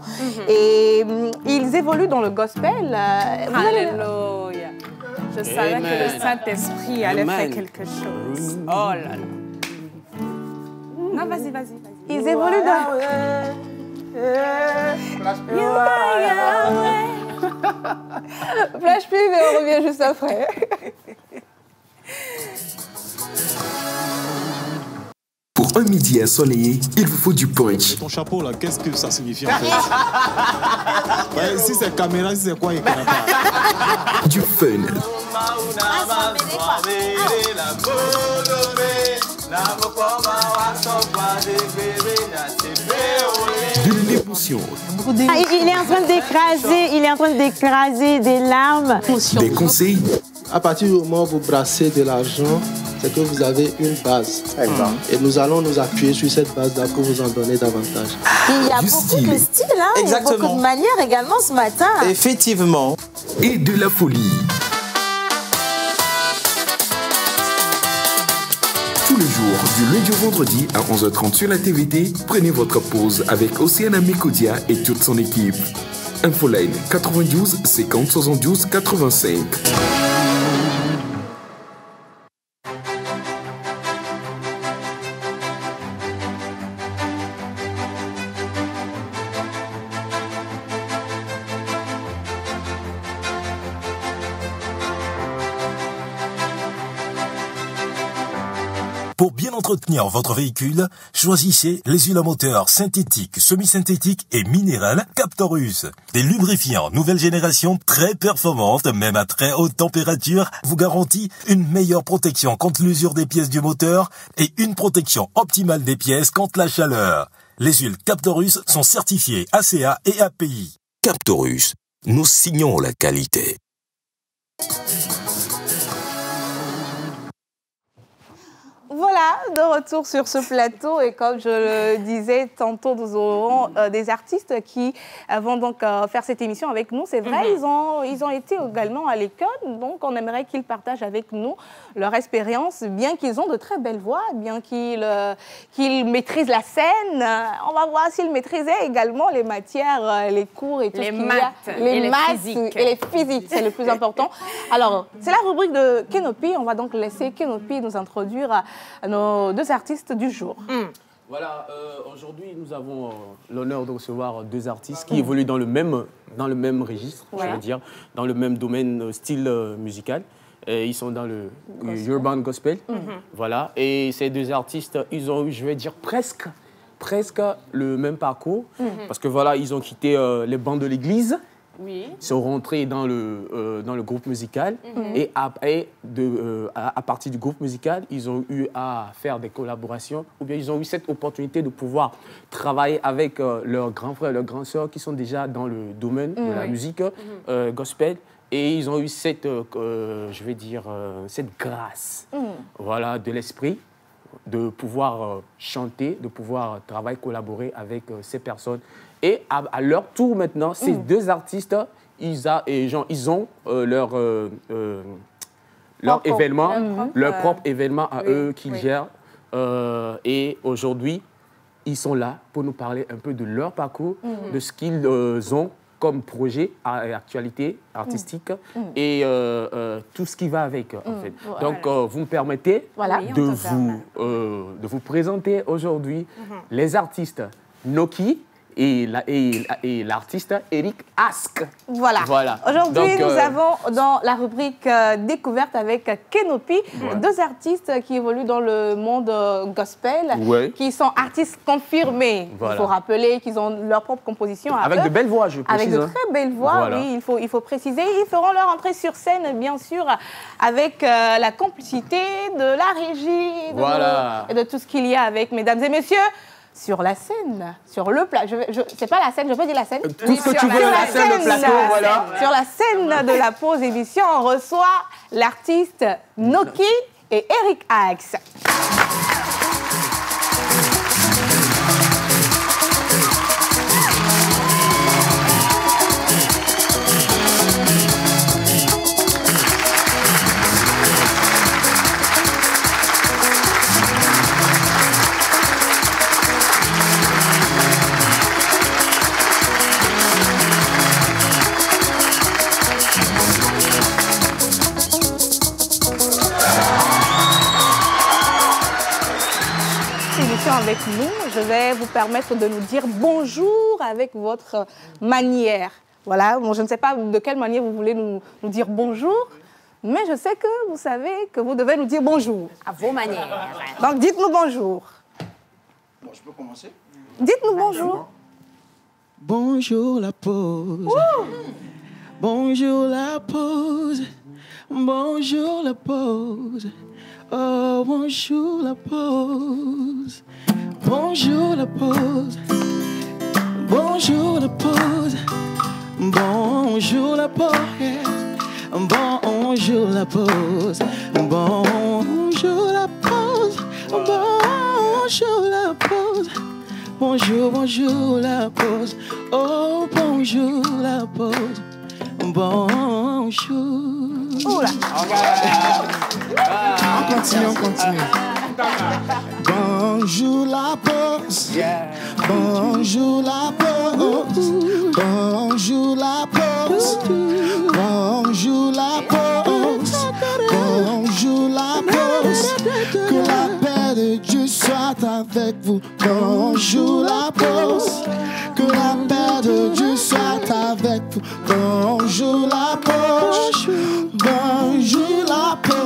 Et ils évoluent dans le gospel. Alléluia. Je savais que le Saint-Esprit allait faire quelque chose. Oh là là. Non, vas-y. Ils évoluent dans... Flash pub et on revient juste après. Pour un midi ensoleillé, il vous faut du punch. Et ton chapeau là, qu'est-ce que ça signifie en fait? Si c'est caméra, si c'est quoi, il connaît pas. Du fun. De l'émotion. Il est en train d'écraser des larmes. Des conseils. À partir du moment où vous brassez de l'argent, c'est que vous avez une base. Et nous allons nous appuyer sur cette base-là pour vous en donner davantage. Il y a beaucoup de style, hein. Il y a beaucoup de manières également ce matin. Effectivement. Et de la folie. Tous les jours, du lundi au vendredi à 11h30 sur la TVT, prenez votre pause avec Océane Amécodia et toute son équipe. Infoline 92 50 72 85. Pour bien entretenir votre véhicule, choisissez les huiles à moteur synthétiques, semi-synthétiques et minérales Captorus. Des lubrifiants nouvelle génération très performantes, même à très haute température, vous garantit une meilleure protection contre l'usure des pièces du moteur et une protection optimale des pièces contre la chaleur. Les huiles Captorus sont certifiées ACA et API. Captorus, nous signons la qualité. Voilà, de retour sur ce plateau et comme je le disais tantôt, nous aurons des artistes qui vont donc faire cette émission avec nous. C'est vrai, ils ont été également à l'école, donc on aimerait qu'ils partagent avec nous leur expérience, bien qu'ils ont de très belles voix, bien qu'ils maîtrisent la scène. On va voir s'ils maîtrisaient également les matières, les cours et tout les ce qu'il y a. maths Les maths et les physiques, c'est le plus important. Alors, c'est la rubrique de Kenopi. On va donc laisser Kenopi nous introduire nos deux artistes du jour. Voilà, aujourd'hui nous avons l'honneur de recevoir deux artistes qui évoluent dans le même registre, je veux dire, dans le même domaine, style musical. Et ils sont dans le urban gospel. Voilà, et ces deux artistes, ils ont eu, je vais dire, presque le même parcours. Parce que voilà, ils ont quitté les bancs de l'église. Oui. Sont rentrés dans le groupe musical et après, à partir du groupe musical, ils ont eu à faire des collaborations ou bien ils ont eu cette opportunité de pouvoir travailler avec leurs grands frères, leurs grandes sœurs qui sont déjà dans le domaine de la musique gospel et ils ont eu cette, je vais dire, cette grâce voilà, de l'esprit de pouvoir chanter, de pouvoir travailler, collaborer avec ces personnes. Et à leur tour maintenant, ces deux artistes, ils ont leur événement, leur propre événement à eux qu'ils gèrent. Et aujourd'hui, ils sont là pour nous parler un peu de leur parcours, de ce qu'ils ont comme projet à actualité artistique et tout ce qui va avec en fait. Donc vous me permettez de vous présenter aujourd'hui les artistes Noki et l'artiste Eric Ask. Voilà. Aujourd'hui, nous avons dans la rubrique découverte avec Kenopi deux artistes qui évoluent dans le monde gospel, qui sont artistes confirmés. Il faut rappeler qu'ils ont leur propre composition. Avec de belles voix, je précise. Avec de très belles voix, oui, il faut préciser. Ils feront leur entrée sur scène, bien sûr, avec la complicité de la régie et de tout ce qu'il y a avec, mesdames et messieurs. Sur la scène, sur le plat, c'est pas la scène, je peux dire la scène. Tout ce que tu veux, la scène, le plateau, voilà. Sur la scène de la pause émission, on reçoit l'artiste Noki et Eric Ask. Avec nous, je vais vous permettre de nous dire bonjour avec votre manière. Voilà, bon, je ne sais pas de quelle manière vous voulez nous dire bonjour, mais je sais que vous savez que vous devez nous dire bonjour. À vos manières. Donc dites-nous bonjour. Bon, je peux commencer? Dites-nous bonjour. Bonjour la pause. Bonjour la pause. Bonjour la pause. Oh, bonjour la pause. Bonjour la pause. Bonjour la pause. Bonjour la pause. Bonjour la pause. Bonjour la pause. Bonjour la pause. Bonjour, bonjour la pause. Oh, bonjour la pause. Bonjour. Oula. On continue. Bonjour la pause. Bonjour la pause. Bonjour la pause. Bonjour la pause. Bonjour la pause. Que la paix de Dieu soit avec vous. Bonjour la pause. Que la paix de Dieu soit avec vous. Bonjour la pause. Bonjour la pause.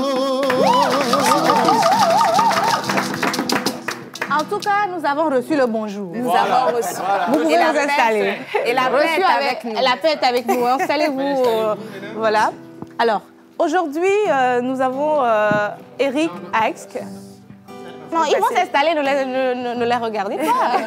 En tout cas, nous avons reçu le bonjour. Nous avons reçu. Vous pouvez vous installer. Et la paix est avec nous. La paix est avec nous. Installez-vous. Voilà. Alors, aujourd'hui, nous avons Eric Ask. Non, ils vont s'installer, ne les regardez pas.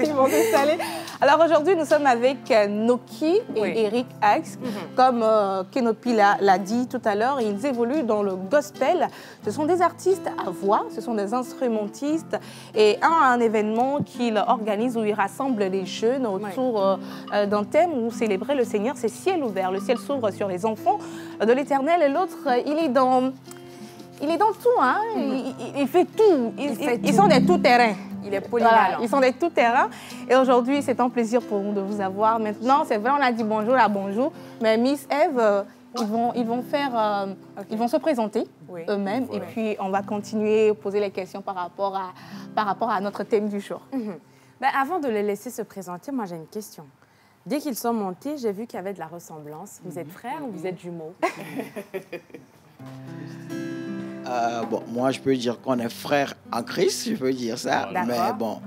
Ils vont s'installer. Alors aujourd'hui, nous sommes avec Noki et Eric Ask. Comme Kenopi l'a dit tout à l'heure, ils évoluent dans le gospel. Ce sont des artistes à voix, ce sont des instrumentistes. Et un événement qu'ils organisent où ils rassemblent les jeunes autour d'un thème où célébrer le Seigneur, c'est ciel ouvert. Le ciel s'ouvre sur les enfants de l'Éternel et l'autre, il est dans tout, hein. Il fait tout. Ils sont des tout-terrains. Il est polyvalent. Voilà, ils sont des tout-terrains. Et aujourd'hui, c'est un plaisir pour nous de vous avoir. Maintenant, c'est vrai, on a dit bonjour à bonjour. Mais Miss Eve, ils vont se présenter eux-mêmes. Et puis, on va continuer à poser les questions par rapport à notre thème du jour. Ben, avant de les laisser se présenter, moi, j'ai une question. Dès qu'ils sont montés, j'ai vu qu'il y avait de la ressemblance. Vous êtes frères ou vous êtes jumeaux? Bon, moi, je peux dire qu'on est frères en Christ, je peux dire ça. Mais bon,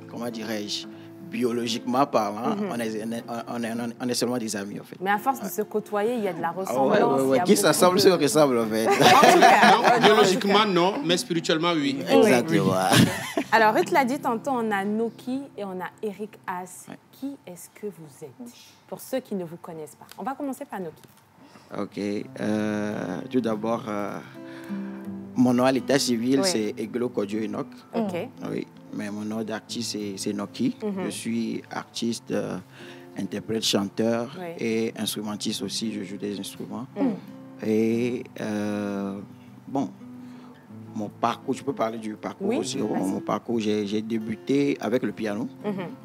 comment dirais-je, biologiquement parlant, on est seulement des amis, en fait. Mais à force de se côtoyer, il y a de la ressemblance. Qui s'assemble se ressemble, en fait. Non, biologiquement, non, mais spirituellement, oui. Exactement. Alors, Ruth l'a dit tantôt, on a Noki et on a Eric Ask. Qui est-ce que vous êtes? Pour ceux qui ne vous connaissent pas. On va commencer par Noki. Ok. Tout d'abord, mon nom à l'état civil, c'est Eglo Kodjo Enoch. Ok. Oui, mais mon nom d'artiste, c'est Noki. Je suis artiste, interprète, chanteur et instrumentiste aussi. Je joue des instruments. Et bon, mon parcours, je peux parler du parcours aussi. Mon parcours, j'ai débuté avec le piano.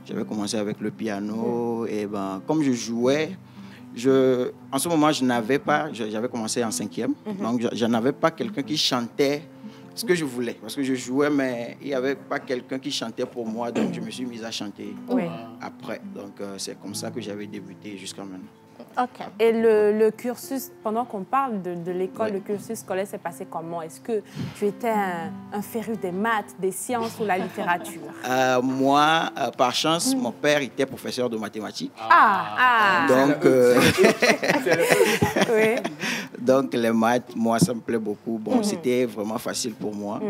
J'avais commencé avec le piano et ben, comme je jouais, en ce moment, j'avais commencé en 5e, donc je n'avais pas quelqu'un qui chantait ce que je voulais, parce que je jouais, mais il n'y avait pas quelqu'un qui chantait pour moi, donc je me suis mise à chanter après. Donc c'est comme ça que j'avais débuté jusqu'à maintenant. Okay. Et le cursus, pendant qu'on parle de l'école, le cursus scolaire s'est passé comment? Est-ce que tu étais un féru des maths, des sciences ou la littérature? Moi, par chance, mon père était professeur de mathématiques. Donc, donc les maths, moi, ça me plaît beaucoup. Bon, c'était vraiment facile pour moi.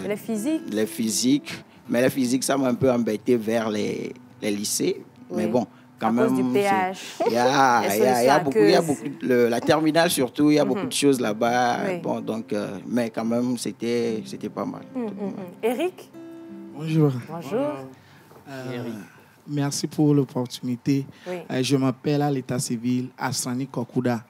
Les physiques? Les physiques. Mais les physiques, ça m'a un peu embêté vers les lycées. Mais bon. Quand même, cause du pH. Il y a beaucoup, la terminale surtout, il y a beaucoup de choses là-bas. Bon, donc, mais quand même, c'était pas mal. Eric? Bonjour. Bonjour. Merci pour l'opportunité. Je m'appelle à l'état civil Asrani Kokuda.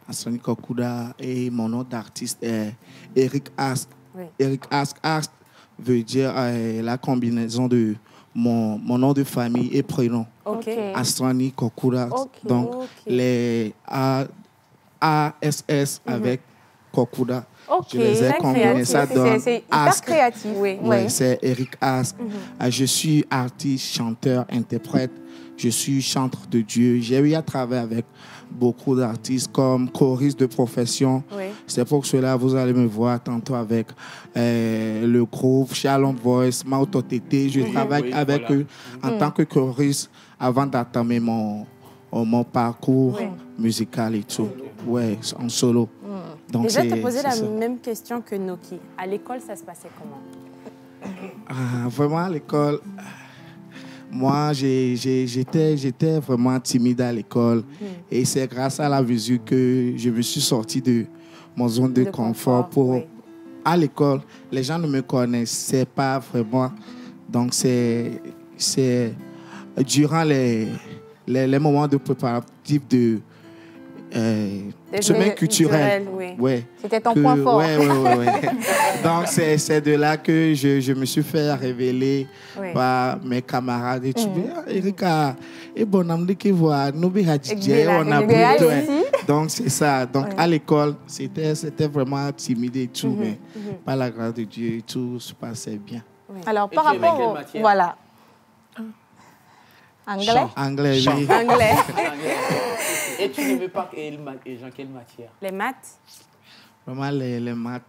Asrani Kokuda et mon nom d'artiste est Eric Ask. Eric Ask veut dire la combinaison de mon nom de famille et prénom. Astrani Kokuda. Donc, les ASS avec Kokuda. Je les ai combinés. Ça donne c'est hyper créatif. C'est Eric Ask. Je suis artiste, chanteur, interprète. Je suis chanteur de Dieu. J'ai eu à travailler avec beaucoup d'artistes comme choriste de profession. C'est pour cela que vous allez me voir tantôt avec le groupe Shalom Voice, Mauto Tété. Je travaille avec eux en tant que choriste avant d'entamer mon parcours musical et tout. En solo. Donc, et je vais te poser la même question que Noki. À l'école, ça se passait comment? Vraiment, à l'école... Moi, j'étais vraiment timide à l'école. Et c'est grâce à la musique que je me suis sorti de mon zone de confort. À l'école, les gens ne me connaissaient pas vraiment. Donc, c'est durant les moments de préparatifs de semaine culturelle. C'était ton point fort. Donc, c'est de là que je me suis fait révéler par mes camarades. Et tu dis, Erika, et bon, on a donc, c'est ça. Donc, à l'école, c'était vraiment timide et tout, mais par la grâce de Dieu, tout se passait bien. Alors, par rapport au... Voilà. Anglais? Anglais, oui. Anglais. Et tu ne veux pas quelle matière? Les maths? Vraiment, les maths.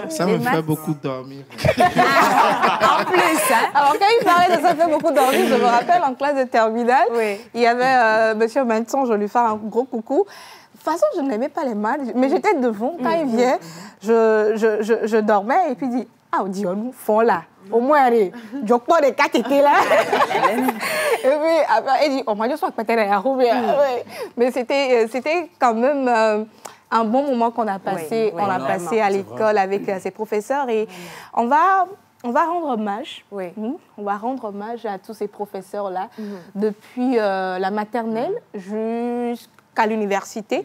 Ça me fait beaucoup dormir. En plus, hein. Alors, quand il parlait de ça fait beaucoup dormir, je me rappelle en classe de terminale, il y avait Monsieur Manson, je lui fais un gros coucou. De toute façon, je n'aimais pas les maths, mais j'étais devant. Quand il vient, je dormais et puis il dit, ah, on dit, nous font là. Au moins, allez, je crois les quatre étaient là. Et puis, après, il dit, oh, moi, je suis peut-être. Mais c'était quand même un bon moment qu'on a passé, passé à l'école avec ses professeurs. Et on va rendre hommage. On va rendre hommage à tous ces professeurs-là, depuis la maternelle jusqu'à l'université.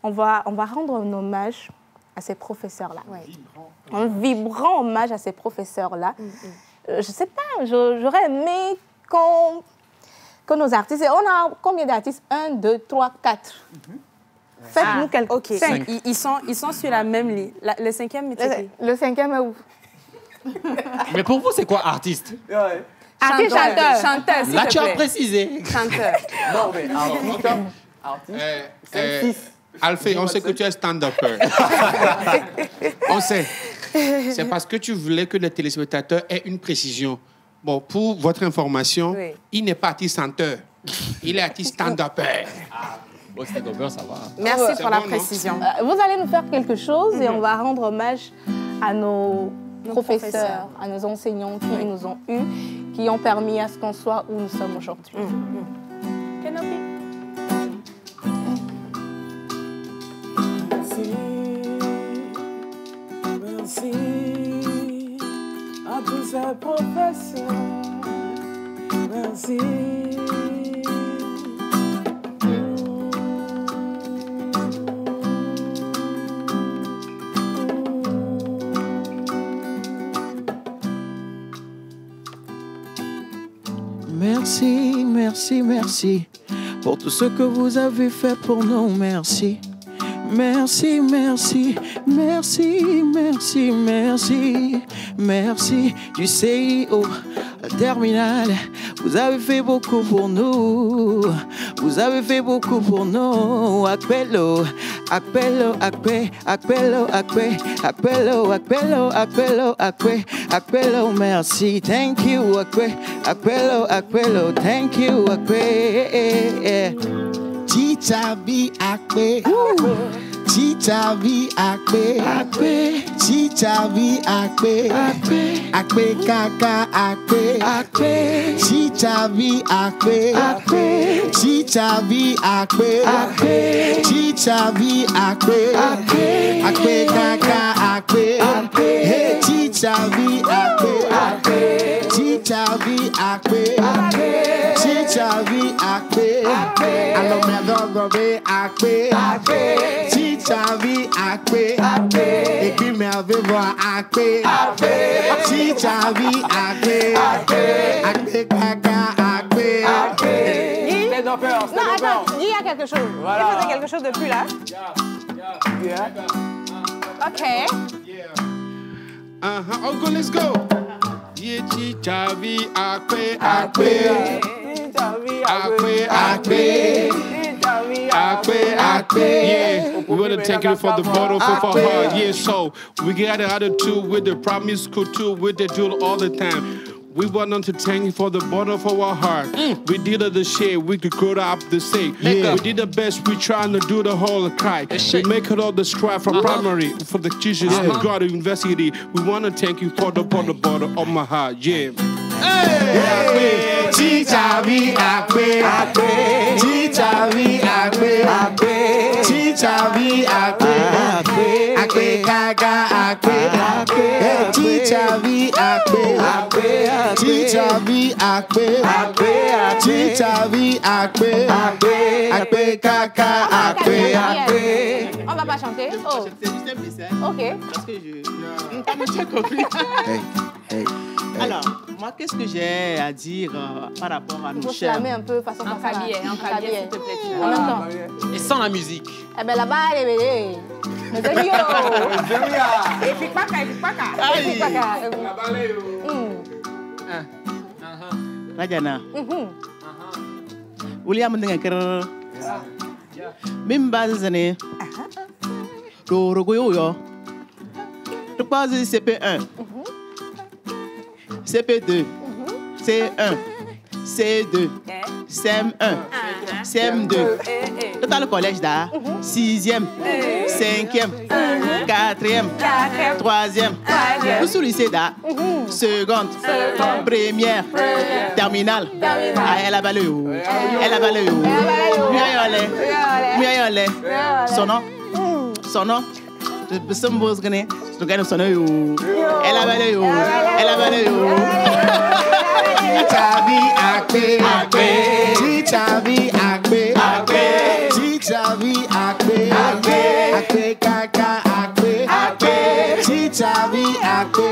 On va rendre un hommage à ces professeurs-là. Un vibrant hommage à ces professeurs-là. Je ne sais pas, j'aurais aimé que nos artistes... On a combien d'artistes? 1, 2, 3, 4. Faites-nous quelques... OK. Ils sont sur la même ligne. Le cinquième, le cinquième est où? Mais pour vous, c'est quoi artiste? Artiste, chanteur. Là, tu as précisé. Chanteur. Non, mais artiste. Alphée, on sait que tu es stand-upper. On sait. C'est parce que tu voulais que les téléspectateurs aient une précision. Bon, pour votre information, il n'est pas artiste chanteur. Il est artiste stand-upper. Stand-upper, ça va. Merci pour la précision. Vous allez nous faire quelque chose et on va rendre hommage à nos professeurs, à nos enseignants qui nous ont eus, qui ont permis à ce qu'on soit où nous sommes aujourd'hui. Merci à tous ces professeurs. Merci. Merci, merci, merci pour tout ce que vous avez fait pour nous. Merci. Merci, merci, merci, merci, merci, merci du CIO, la terminale. Vous avez fait beaucoup pour nous. Vous avez fait beaucoup pour nous. Appello, appello, appello, appello, appello, appello, appello, merci. Thank you, appello, appello, thank you, Chichabi akpe, Chichabi akpe, Chichabi akpe, akpe kaka akpe, Chichabi akpe, Chichabi akpe, Chichabi akpe, akpe kaka akpe, Chichabi akpe, Chichabi akpe, Chichabi akpe, alors me be akpe, Chichabi akpe, et puis me voir akpe, Chichabi akpe, akpe kaka akpe. Non, attends, il y a quelque chose. Voilà. Il faisait quelque chose depuis là. OK. Okay, let's go. Yeah, Chichabi akpe, akpe, akpe, akpe. Yeah, we want to thank you for the bottle of our heart. Yeah, so we got the other two with the promise too, with the jewel all the time. We want to thank you for the bottle of our heart. We did the shit, we could grow up the same. Yeah. We did the best, we trying to do the whole kite. We make it all the strive from primary, for the teachers, we got to university. We want to thank you for the bottle of my heart. Yeah. Hey, Chichabi akpe, Chichabi akpe, Chichabi akpe, akpe kaka akpe, Chichabi akpe, Chichabi akpe, Chichabi akpe, akpe kaka akpe. On va pas chanter. Oh. OK. Parce que tu as compris. Alors, moi, qu'est-ce que j'ai à dire par rapport à nos chers? Un peu façon en cabinet, s'il te plaît. En même temps. Et sans la musique. Eh ben là-bas, elle est bébé. Mais c'est yo. Et puis pas Rajana. William Ndenker. Mimba zane. Dorogo yo. Je pose CP1, CP2, C1, C2, CM1, CM2. Dans le collège d'art, 6e, 5e, 4e, 3e. Nous sommes au lycée d'art, seconde, première, terminale. Elle a valé où? Elle a valé où? Son nom? Son nom? Je suis un peu gagné. Je gagne son nom. Elle a valé où? Elle a valé où? Chichavi akbe, chichavi akbe, chichavi akbe, akbe kaka akbe, chichavi akbe,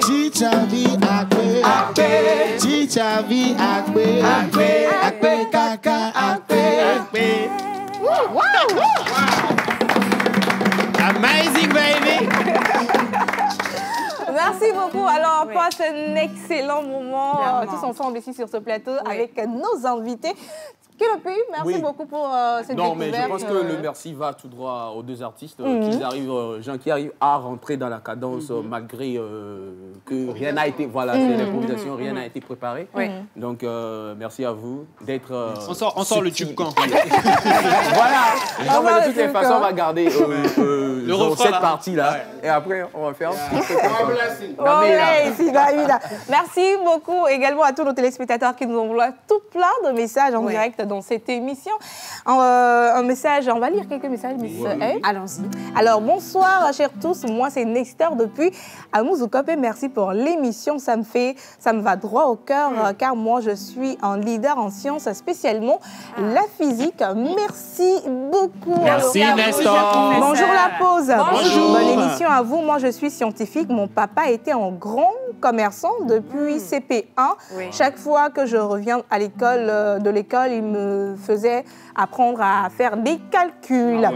chichavi akbe, chichavi akbe, akbe kaka akbe. Amazing baby. Merci beaucoup. Alors, on passe un excellent moment tous ensemble ici sur ce plateau avec nos invités. Kelopi, merci beaucoup pour cette découverte. Non, mais je pense que le merci va tout droit aux deux artistes qui arrivent à rentrer dans la cadence malgré que rien n'a été, voilà, c'est l'improvisation, rien n'a été préparé. Donc, merci à vous d'être... on sort le tube quand Voilà. Non, mais de toutes les façons, on va garder cette partie-là. Et après, on va faire... Merci beaucoup également à tous nos téléspectateurs qui nous envoient tout plein de messages en direct dans cette émission. Un message, on va lire quelques messages, Miss A. Allons-y. Alors, bonsoir, chers tous. Moi, c'est Nestor depuis Amouzoukope. Merci pour l'émission. Ça me va droit au cœur, car moi, je suis un leader en sciences, spécialement la physique. Merci beaucoup. Merci, Nestor. Bonjour, la pause. Bonjour. Bonne émission à vous. Moi, je suis scientifique. Mon papa était un grand commerçant depuis CP1. Chaque fois que je reviens à l'école, il me faisait apprendre à faire des calculs.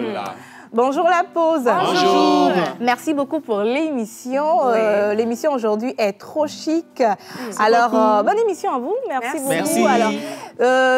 Bonjour la pause. Bonjour. Merci beaucoup pour l'émission. L'émission aujourd'hui est trop chic. Alors, bonne émission à vous. Merci beaucoup. Merci. Alors,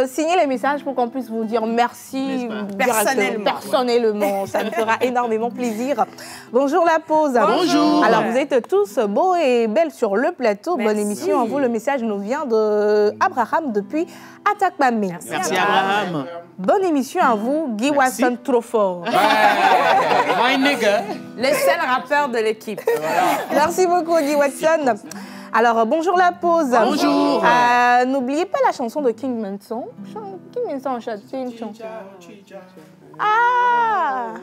signez les messages pour qu'on puisse vous dire merci personnellement. Ça me fera énormément plaisir. Bonjour la pause. Bonjour. Alors, vous êtes tous beaux et belles sur le plateau. Bonne émission à vous. Le message nous vient de Abraham depuis Atakpamé. Merci Abraham. Bonne émission à vous, Guy Watson trop fort. My nigga. Le seul rappeur de l'équipe. Merci beaucoup, Guy Watson. Alors, bonjour la pause. Bonjour. N'oubliez pas la chanson de King Manson. King Manson chante une chanson. Ah!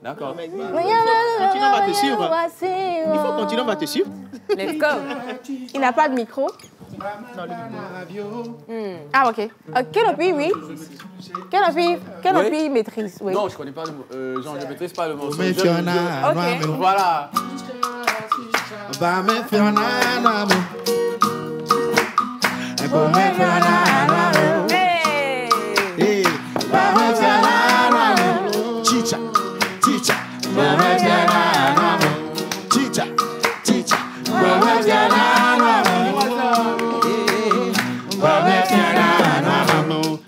D'accord. Continuons, on va te suivre. Il faut continuer, on va te suivre. Let's go. Il n'a pas de micro. Ah, ok. Kelopi, oui. Kelopi maîtrise, oui. Non, je connais pas le mot. Genre, je maîtrise pas le mot. Ok. Voilà. Chicha, chicha, chicha,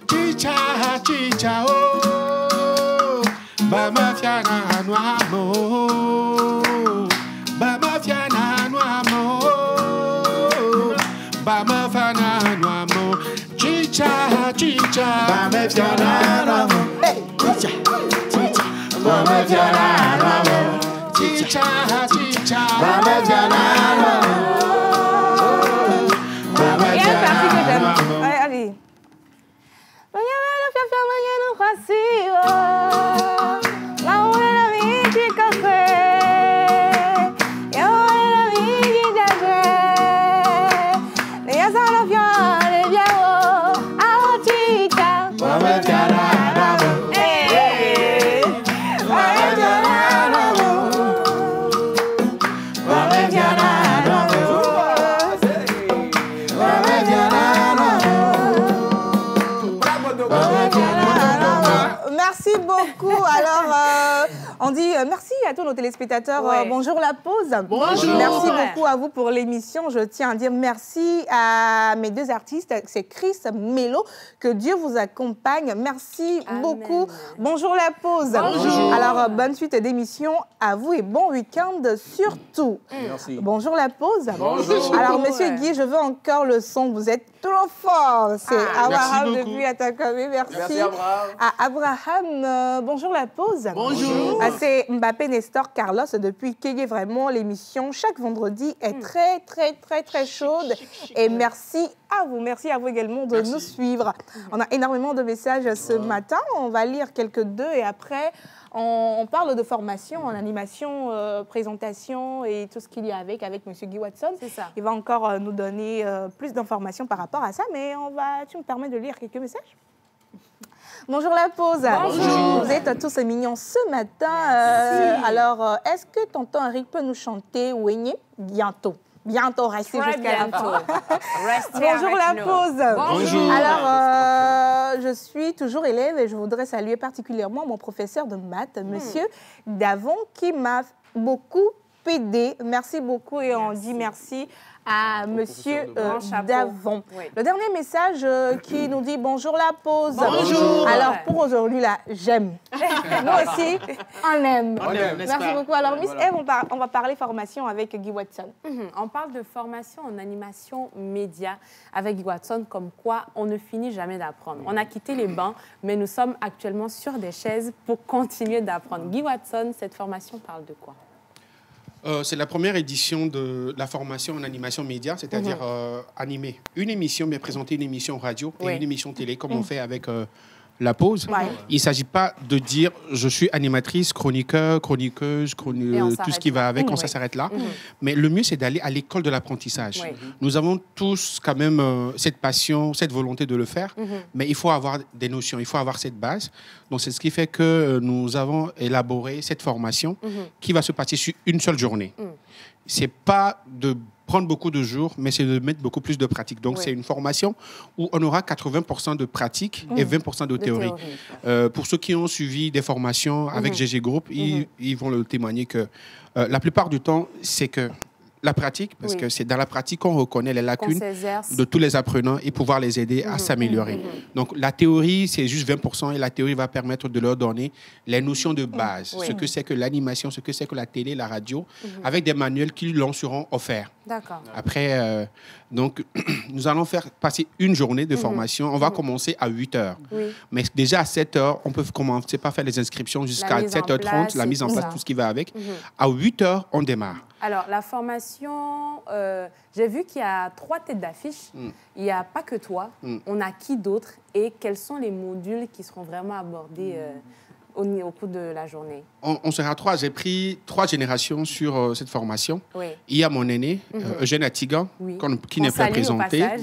chicha, chicha, oh, bama fiana noamo, bama fiana noamo, bama fiana noamo, chicha, chicha, bama fiana noamo, chicha, chicha, bama fiana noamo, chicha, chicha, bama fiana noamo. Allez. beaucoup. Alors, on dit merci à tous nos téléspectateurs. Bonjour la pause. Bonjour. Merci beaucoup à vous pour l'émission. Je tiens à dire merci à mes deux artistes. C'est Chris Melo. Que Dieu vous accompagne. Merci beaucoup. Bonjour la pause. Bonjour. Alors, bonne suite d'émission à vous et bon week-end surtout. Merci. Bonjour la pause. Bonjour. Alors, monsieur Guy, je veux encore le son. Vous êtes trop fort. C'est Abraham beaucoup. depuis Atakame. Merci. Merci, Abraham. À Abraham, bonjour la pause. Bonjour. C'est Mbappé Nestor Carlos depuis Kégué. Vraiment, l'émission chaque vendredi est très, très, très, très chaude. Et merci à vous. Merci à vous également de nous suivre. On a énormément de messages ce matin. On va lire quelques-uns et après, on parle de formation en animation, présentation et tout ce qu'il y a avec M. Guy Watson. C'est ça. Il va encore nous donner plus d'informations par rapport à ça, mais tu me permets de lire quelques messages? Bonjour la pause. Bonjour. Vous êtes tous mignons ce matin. Alors, est-ce que tonton Eric peut nous chanter Ouénié bientôt? Bientôt, restez Très jusqu'à la bientôt. fin. Restez Bonjour avec la nous. pause. Bonjour. Alors, je suis toujours élève et je voudrais saluer particulièrement mon professeur de maths, monsieur Davon, qui m'a beaucoup aidé. Merci beaucoup et on dit merci à monsieur Davon. Oui. Le dernier message qui nous dit bonjour la pause. Bonjour. Alors pour aujourd'hui là, j'aime. Nous aussi, on aime. On aime, n'est-ce Merci pas? beaucoup. Alors Miss Voilà. Eve, on va parler formation avec Guy Watson. On parle de formation en animation média avec Guy Watson, comme quoi on ne finit jamais d'apprendre. On a quitté les bancs, mais nous sommes actuellement sur des chaises pour continuer d'apprendre. Guy Watson, cette formation parle de quoi? C'est la première édition de la formation en animation média, c'est-à-dire animer une émission, mais présenter une émission radio et une émission télé, comme on fait avec la pause. Ouais. Il ne s'agit pas de dire je suis animatrice, chroniqueur, chroniqueuse, tout ce qui va avec, ça s'arrête là. Mais le mieux, c'est d'aller à l'école de l'apprentissage. Oui. Nous avons tous quand même cette passion, cette volonté de le faire, mais il faut avoir des notions, il faut avoir cette base. Donc, c'est ce qui fait que nous avons élaboré cette formation qui va se passer sur une seule journée. C'est pas de prendre beaucoup de jours, mais c'est de mettre beaucoup plus de pratique. Donc, c'est une formation où on aura 80% de pratique et 20% de théorie. Pour ceux qui ont suivi des formations avec GG Group, ils vont le témoigner que la plupart du temps, c'est que la pratique, parce que c'est dans la pratique qu'on reconnaît les lacunes de tous les apprenants et pouvoir les aider à s'améliorer. Donc, la théorie, c'est juste 20% et la théorie va permettre de leur donner les notions de base, ce que c'est que l'animation, ce que c'est que la télé, la radio, avec des manuels qui leur seront offerts. D'accord. Après, donc, nous allons faire passer une journée de formation. On va commencer à 8 heures. Mais déjà à 7 heures, on peut commencer par faire les inscriptions jusqu'à 7h30, la mise en place, tout ce qui va avec. À 8 heures, on démarre. Alors, la formation, j'ai vu qu'il y a 3 têtes d'affiche. Il n'y a pas que toi. On a qui d'autre? Et quels sont les modules qui seront vraiment abordés au cours de la journée? On sera 3. J'ai pris 3 générations sur cette formation. Oui. Il y a mon aîné, Eugène Atigan, qui n'est pas présenté. Passage.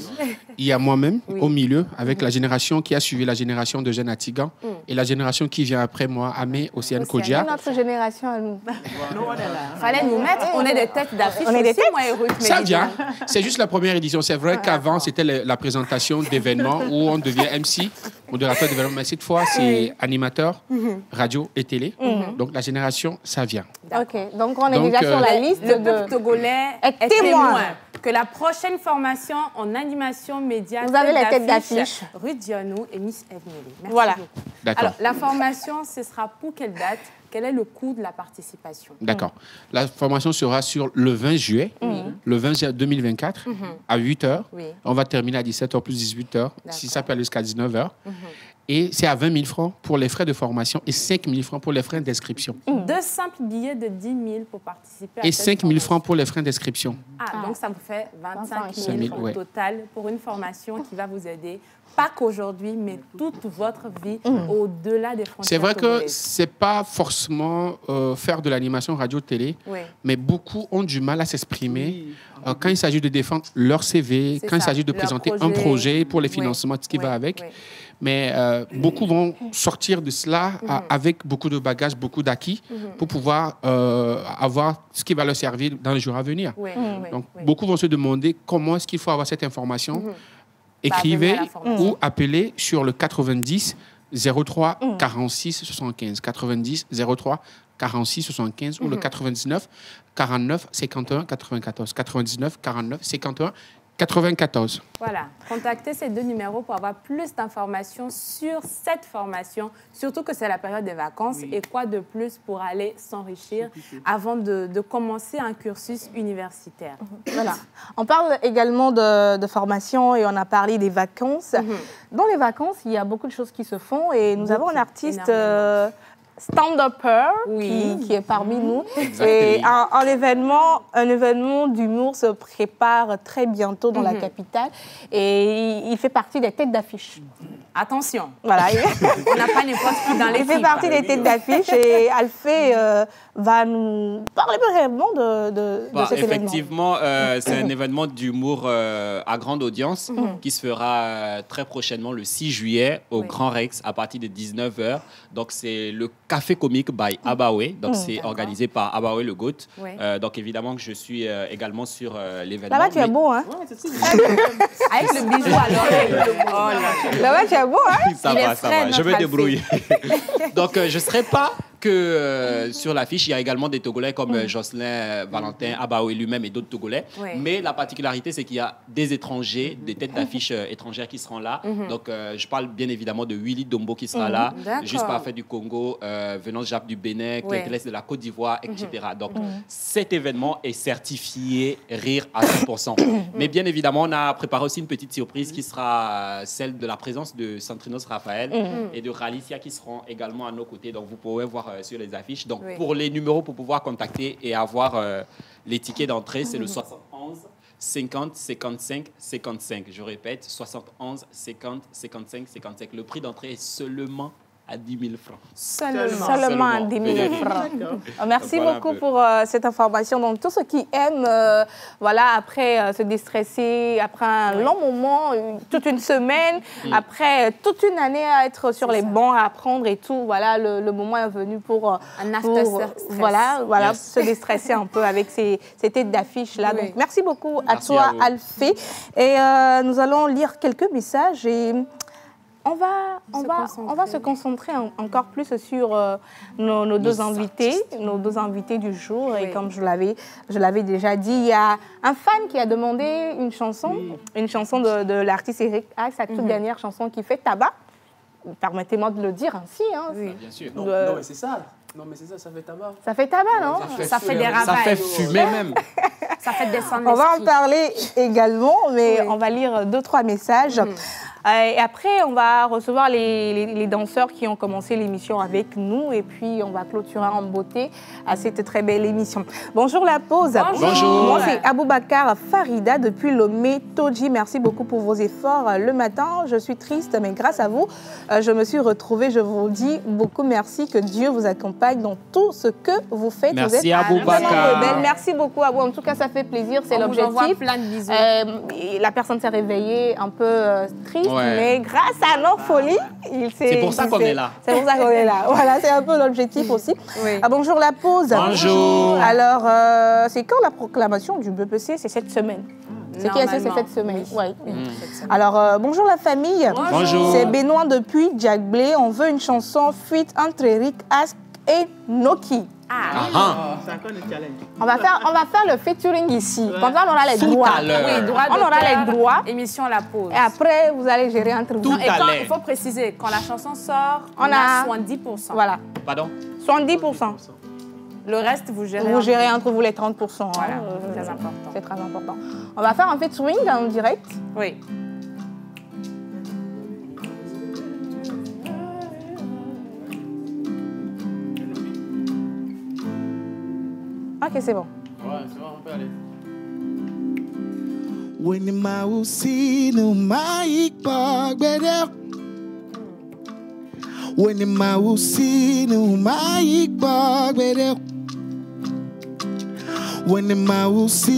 Il y a moi-même au milieu, avec la génération qui a suivi la génération d'Eugène Atigan et la génération qui vient après moi, Amé Océane Kodia. Notre génération à nous. Fallait nous mettre, on est des têtes d'affiche On est des aussi, têtes. moi et Ruth. Ça mais vient. C'est juste la première édition. C'est vrai qu'avant, c'était la présentation d'événements où on devient MC, modérateur d'événements. Mais cette fois, c'est animateur, radio et télé. Donc, la génération, ça vient. Ok, donc on est déjà sur la liste. Le peuple togolais est témoin témoin que la prochaine formation en animation média, vous avez les têtes d'affiche. Ruth Dionou et Miss Eve Nelly. Merci Voilà. beaucoup. D'accord. Alors, la formation, ce sera pour quelle date? Quel est le coût de la participation? D'accord. La formation sera sur le 20 juillet, le 20 juillet 2024, à 8 heures. Oui. On va terminer à 17 h plus 18 h, si ça peut aller jusqu'à 19 h. Et c'est à 20 000 francs pour les frais de formation et 5 000 francs pour les frais d'inscription. 2 simples billets de 10 000 pour participer à Et cette 5 000 formation. francs pour les frais d'inscription. Ah, donc ça vous fait 25 000 000, au ouais. total pour une formation qui va vous aider, pas qu'aujourd'hui, mais toute votre vie, au-delà des frontières. C'est vrai que togolaises. c'est pas forcément faire de l'animation radio-télé, Oui. mais beaucoup ont du mal à s'exprimer quand il s'agit de défendre leur CV, C'est quand il ça, s'agit de leur présenter projet. un projet pour les financements, tout ce qui va avec. Mais beaucoup vont sortir de cela avec beaucoup de bagages, beaucoup d'acquis pour pouvoir avoir ce qui va leur servir dans les jours à venir. Donc, beaucoup vont se demander comment est-ce qu'il faut avoir cette information. Écrivez venir à la formation. ou appelez sur le 90 03 46 75 90 03 46 75 ou le 99 49 51 94 99 49 51 94. Voilà, contactez ces 2 numéros pour avoir plus d'informations sur cette formation, surtout que c'est la période des vacances et quoi de plus pour aller s'enrichir avant de commencer un cursus universitaire. Voilà. On parle également de formation et on a parlé des vacances. Dans les vacances, il y a beaucoup de choses qui se font et nous avons un artiste stand-upper qui est parmi nous. Et un événement d'humour se prépare très bientôt dans la capitale et il fait partie des têtes d'affiche. Attention, voilà. On n'a pas n'importe qui dans l'équipe. Il fait partie des têtes d'affiche et Alphée va nous parler brièvement de cet événement. Effectivement, c'est un événement d'humour à grande audience qui se fera très prochainement le 6 juillet au Grand Rex à partir de 19h. Donc, c'est le Café Comique by Abawe. Donc, c'est organisé par Abawe le GOAT. Donc, évidemment que je suis également sur l'événement. Là-bas, tu es beau, hein? Avec le bijou à l'oreille. Là-bas, tu es beau, hein? Ça va. Je me débrouille. Donc, je ne serai pas que sur l'affiche, il y a également des Togolais comme Jocelyn, Valentin, Abawe lui-même et d'autres Togolais. Mais la particularité, c'est qu'il y a des étrangers, des têtes d'affiche étrangères qui seront là. Donc, je parle bien évidemment de Willy Dombo qui sera là, Juste Parfait du Congo, Venance Jacques du Bénin, Clétélès de la Côte d'Ivoire, etc. Donc, cet événement est certifié rire à 100%. Mais bien évidemment, on a préparé aussi une petite surprise qui sera celle de la présence de Santrinos Raphaël et de Ralicia qui seront également à nos côtés. Donc, vous pourrez voir sur les affiches. Donc, pour les numéros, pour pouvoir contacter et avoir les tickets d'entrée, c'est le 71 50 55 55. Je répète, 71 50 55 55. Le prix d'entrée est seulement à 10 000 francs. Seulement à 10 000 francs. Merci beaucoup pour cette information. Donc, tous ceux qui aiment après se déstresser, après un long moment, toute une semaine, après toute une année à être sur les bancs, à apprendre et tout, voilà, le moment est venu pour se déstresser un peu avec ces têtes d'affiche-là. Donc, merci beaucoup à toi, Alphée. Et nous allons lire quelques messages et... On va se concentrer encore plus sur nos deux invités du jour. Et comme je l'avais déjà dit, il y a un fan qui a demandé une chanson de l'artiste Eric Hack, sa toute dernière chanson qui fait tabac. Permettez-moi de le dire ainsi. Hein. Bien sûr. Non, mais c'est ça. Non, mais c'est ça, ça fait tabac. Ça fait tabac, non? Ça fait des ravages. Ça fait fumer même. Ça fait descendre On va en parler également, mais on va lire 2-3 messages. Et après, on va recevoir les danseurs qui ont commencé l'émission avec nous. Et puis, on va clôturer en beauté à cette très belle émission. Bonjour la pause. Bonjour. Moi, c'est Aboubacar Farida depuis Lomé Toji. Merci beaucoup pour vos efforts. Le matin, je suis triste, mais grâce à vous, je me suis retrouvée. Je vous dis beaucoup merci. Que Dieu vous accompagne dans tout ce que vous faites. Merci Aboubacar. Merci beaucoup à vous. En tout cas, ça fait plaisir. C'est l'objectif. On vous envoie plein de bisous. La personne s'est réveillée un peu triste. Mais grâce à nos folies, c'est pour ça qu'on est là. C'est pour ça qu'on est là. Voilà, c'est un peu l'objectif aussi. Bonjour la pause. Bonjour. Alors, c'est quand la proclamation du BPC? C'est cette semaine. C'est qui c'est cette semaine? Oui. Alors, bonjour la famille. Bonjour. C'est Benoît depuis Jack Blé. On veut une chanson fuite entre Eric Ask et Noki. C'est encore le challenge. On va faire le featuring ici. Comme ça, on aura les droits. On aura les droits. Émission La Pause. Et après, vous allez gérer entre vous. Et quand, il faut préciser, quand la chanson sort, on a 70%. Voilà. Pardon? 70%. Le reste, vous gérez. Vous gérez entre vous les 30%. Voilà, c'est très important. C'est très important. On va faire un featuring en direct. Oui. Ok, c'est bon. Ouais, c'est bon, on peut aller. When the mouse no mic bug better. When the mouse no mic bug better. When the mouse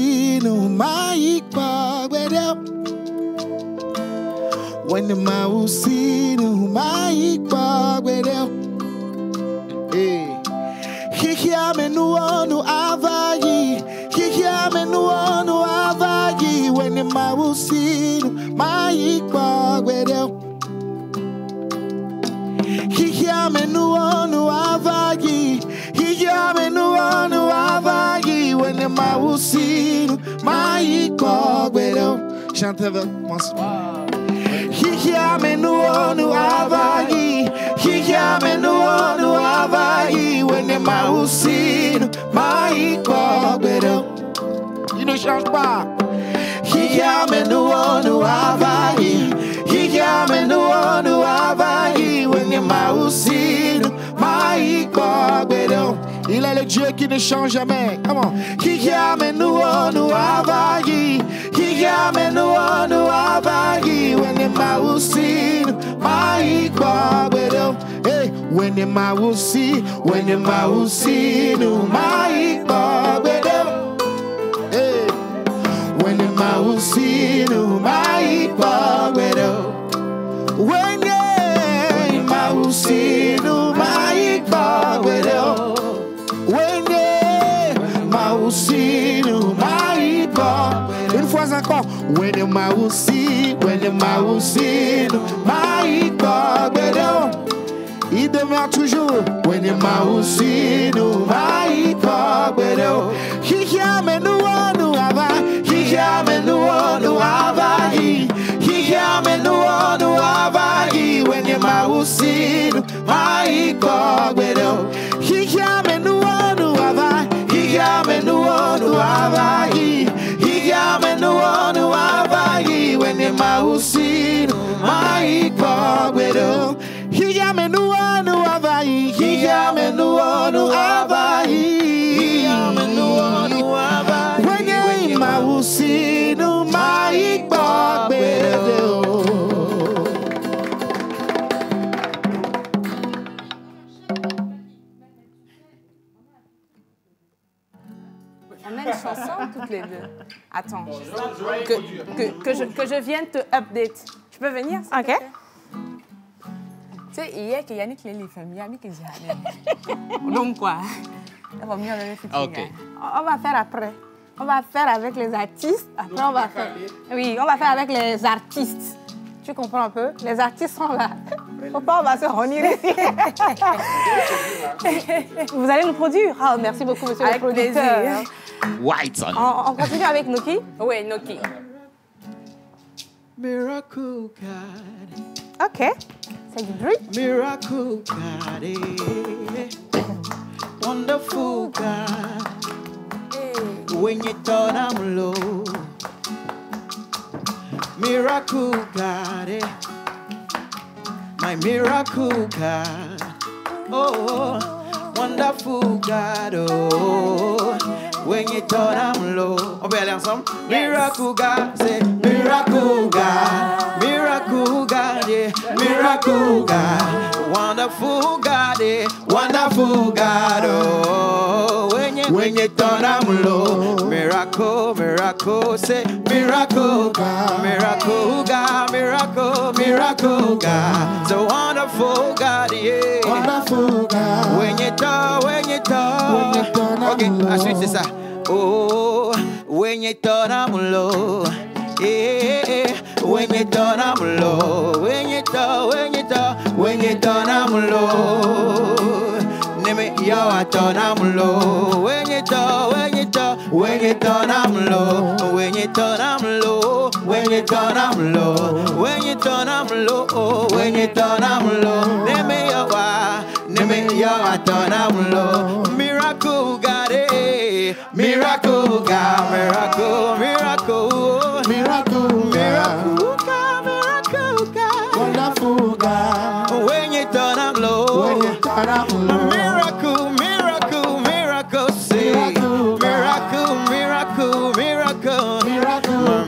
no mic bug better. When the mouse no mic bug better. Hey. Kikia menuonu avagi, kikia menuonu avagi. When the mawusinu maikwa gwedel. menuonu avagi. Hija menuonu avagi. When ma usinu mai kogwero. Chante avec moi. Hija menuonu avagi. Hija menuonu avagi. When ma usinu mai kogwero. Il ne change pas. Hija menuonu avagi. Hija menuonu avagi. When ma usinu mai kogwero. Il est le Dieu qui ne change jamais. Comment? Hija menuonu avagi. Hija menuonu avagi. When ma usinu mai kogwero. Hey, when ma usinu mai kogwero. Hey, when ma usinu mai kogwero. When ma usinu mai kogwero. When ma usinu mai kogwero. Une fois encore. When ma usinu mai kogwero. Il demeure toujours. When ma usinu mai kogwero. Hija menuonu avagi. Hija menuonu avagi. Hija menuonu avagi. When ma usinu mai kogwero. Hija menuonu avagi. Hija menuonu avagi. Hija menuonu avagi. When ma usinu mai kogwero. Hija menuonu avagi. Hija menuonu avagi. Hija menuonu avagi. When ma usinu mai kogwero. On a une chanson toutes les deux. Attends. Que je vienne te update. Je peux venir? Ok. Tu sais, hier, que Yannick l'a fait, Yannick que j'ai donc quoi? On va venir avec le Ok. On va faire après. On va faire avec les artistes. Après, on va faire. Oui, on va faire avec les artistes. Tu comprends un peu? Les artistes sont là. Faut pas, on va se réunir ici. Vous allez nous produire? Ah, merci beaucoup, monsieur le producteur. White. On continue avec Noki? Oui, Noki. Miracle God. Ok. C'est du bruit. Miracle God. Wonderful God. When you thought I'm low. Miracle God. My miracle God. Oh, wonderful God. Oh, when you thought I'm low. On peut aller ensemble. Miracle God. Say miracle God. Miracle God. Yeah. Miracle God. Wonderful God. Yeah. Wonderful God. Oh, when you thought I'm low. Miracle, miracle. Say miracle God. Miracle God. Miracle, miracle God. So wonderful God. Yeah. Wonderful God. When you thought. Ok, ensuite c'est ça. Oh, when you thought I'm low. Yeah, when you thought I'm low. When you thought I'm low. Name it, yo, I thought I'm low. When you thought I'm low. When you thought I'm low. When you thought I'm low. When you thought I'm low. When you thought I'm low. Name it, yo, I thought I'm low. Miracle God, eh. Miracle God, miracle, miracle, miracle, miracle God, miracle God, wonderful God. When you thought I'm low, miracle, miracle, miracle, say miracle, miracle, miracle, miracle, miracle,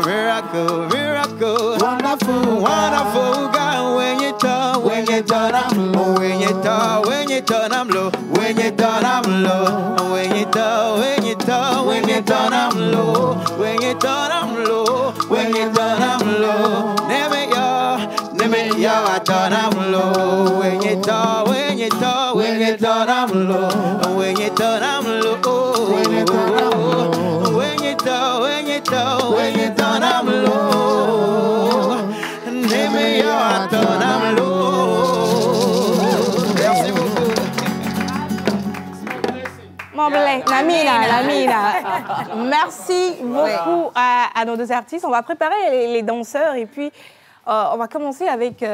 miracle, miracle, wonderful, wonderful God. When you thought I'm low, when you thought I'm low, when you thought I'm low, when you thought I'm low, when you thought I'm low, when you thought I'm low, never yo, I thought I'm low. When you thought I'm low, when you thought I'm low, when you thought I'm low, never yo, I thought I'm low. Mamblé, Lamina. Merci beaucoup à nos deux artistes. On va préparer les danseurs et puis on va commencer avec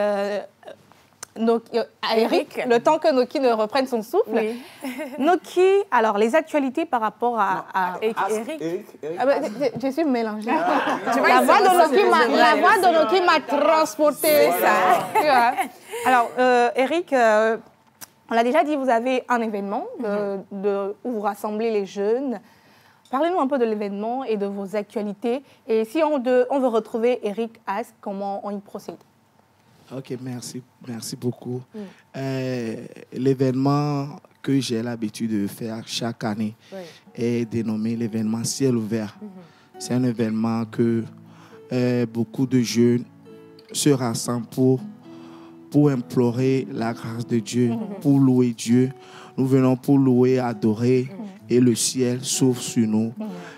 Eric, le temps que Noki ne reprenne son souffle. Oui. Noki, alors les actualités par rapport à Eric. Je suis mélangée. La voix de Noki m'a transportée. Alors, Eric, on l'a déjà dit, vous avez un événement où vous rassemblez les jeunes. Parlez-nous un peu de l'événement et de vos actualités. Et si on veut retrouver Eric Ask, comment on y procède? Ok, merci beaucoup. L'événement que j'ai l'habitude de faire chaque année est dénommé l'événement Ciel ouvert. C'est un événement que beaucoup de jeunes se rassemblent pour implorer la grâce de Dieu, pour louer Dieu. Nous venons pour louer, adorer, et le ciel s'ouvre sur nous.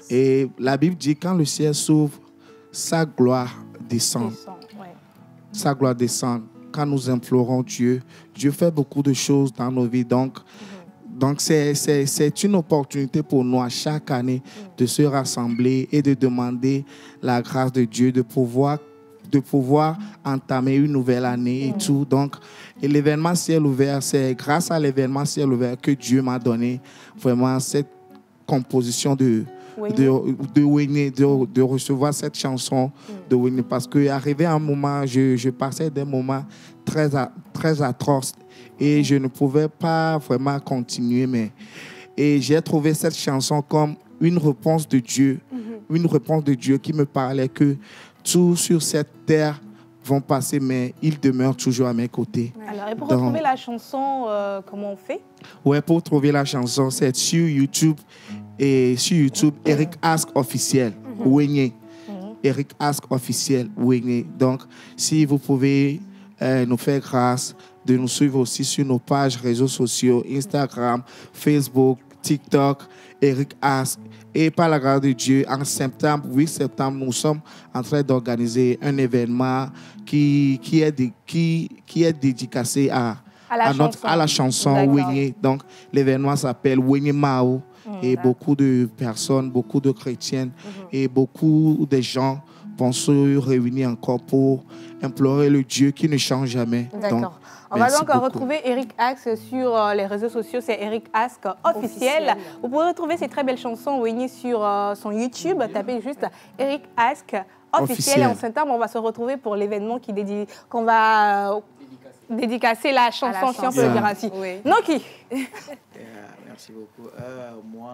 Et la Bible dit, quand le ciel s'ouvre, sa gloire descend. Sa gloire descend. Quand nous implorons Dieu, Dieu fait beaucoup de choses dans nos vies. Donc c'est une opportunité pour nous à chaque année de se rassembler et de demander la grâce de Dieu, de pouvoir entamer une nouvelle année et tout. Donc, l'événement Ciel ouvert, c'est grâce à l'événement Ciel ouvert que Dieu m'a donné vraiment cette composition de recevoir cette chanson de Winnie, parce qu'arrivé à un moment, je passais des moments très atroces et je ne pouvais pas vraiment continuer. Et j'ai trouvé cette chanson comme une réponse de Dieu, une réponse de Dieu qui me parlait que tout sur cette terre vont passer, mais il demeure toujours à mes côtés. Alors, et pour retrouver la chanson, comment on fait? Ouais, pour trouver la chanson, c'est sur YouTube. Et sur YouTube, Eric Ask officiel, Wenye. Eric Ask officiel, Wenye. Donc, si vous pouvez nous faire grâce de nous suivre aussi sur nos pages réseaux sociaux, Instagram, Facebook, TikTok, Eric Ask. Et par la grâce de Dieu, en septembre, 8 septembre, nous sommes en train d'organiser un événement qui est dédicacé à la chanson Wenye. Donc, l'événement s'appelle Wenye Mao. Et beaucoup de personnes, beaucoup de chrétiennes et beaucoup de gens vont se réunir encore pour implorer le Dieu qui ne change jamais. D'accord. On va donc retrouver Eric Ask sur les réseaux sociaux, c'est Eric Ask officiel. Vous pouvez retrouver ces très belles chansons Winnie sur son YouTube. Tapez juste Eric Ask officiel. Et en septembre, on va se retrouver pour l'événement qu'on va dédicacer la chanson, si on peut le dire ainsi. Noki. Merci beaucoup. Moi,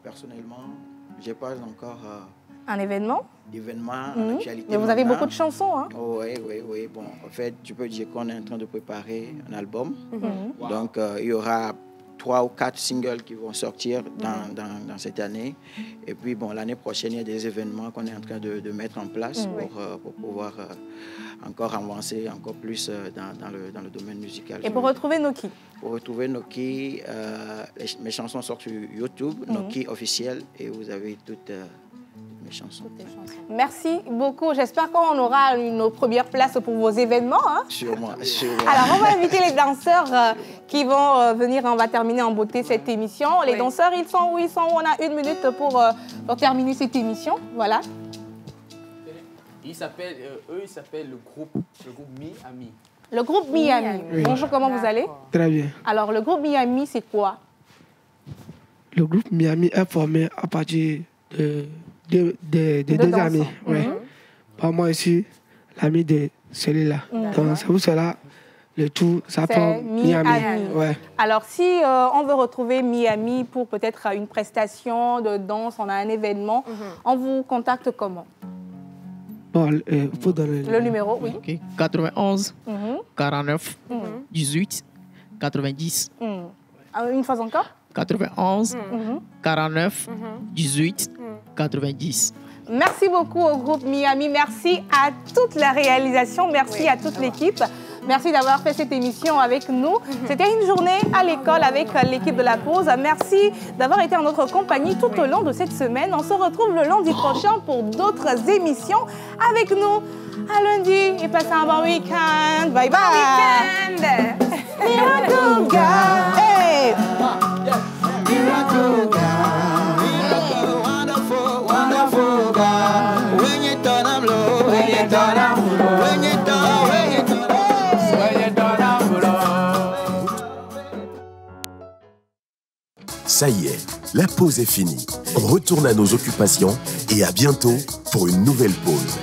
personnellement, je n'ai pas encore un événement en actualité. Mais vous avez beaucoup de chansons, hein? Oui. Bon, en fait, tu peux dire qu'on est en train de préparer un album. Donc, il y aura 3 ou 4 singles qui vont sortir dans cette année. Et puis, bon, l'année prochaine, il y a des événements qu'on est en train de mettre en place pour pouvoir encore avancer encore plus dans le domaine musical. Et pour retrouver Noki? Pour retrouver Noki, mes chansons sortent sur YouTube, Noki officiel, et vous avez toutes mes chansons. Merci beaucoup. J'espère qu'on aura une première place pour vos événements. Hein? Sûrement. Alors, on va inviter les danseurs qui vont venir. On va terminer en beauté cette émission. Les danseurs, ils sont où? On a 1 minute pour terminer cette émission. Voilà. Ils s'appellent le groupe Miami. Le groupe Miami. Oui. Bonjour, comment vous allez? Très bien. Alors, le groupe Miami, c'est quoi? Le groupe Miami est formé à partir de deux amis. Par moi ici, l'ami de celui-là. Donc, c'est pour cela, le tout s'appelle Miami. Alors, si on veut retrouver Miami pour peut-être une prestation de danse, on a un événement, on vous contacte comment? Bon, faut donner le numéro, oui. Okay. 91 49 18 90. Une fois encore? 91 49 18 90. Merci beaucoup au groupe Miami. Merci à toute la réalisation. Merci à toute l'équipe. Merci d'avoir fait cette émission avec nous. C'était une journée à l'école avec l'équipe de la pause. Merci d'avoir été en notre compagnie tout au long de cette semaine. On se retrouve le lundi prochain pour d'autres émissions avec nous. À lundi et passez un bon week-end. Bye bye. Miracle God. Hey. Miracle God. Ça y est, la pause est finie. On retourne à nos occupations et à bientôt pour une nouvelle pause.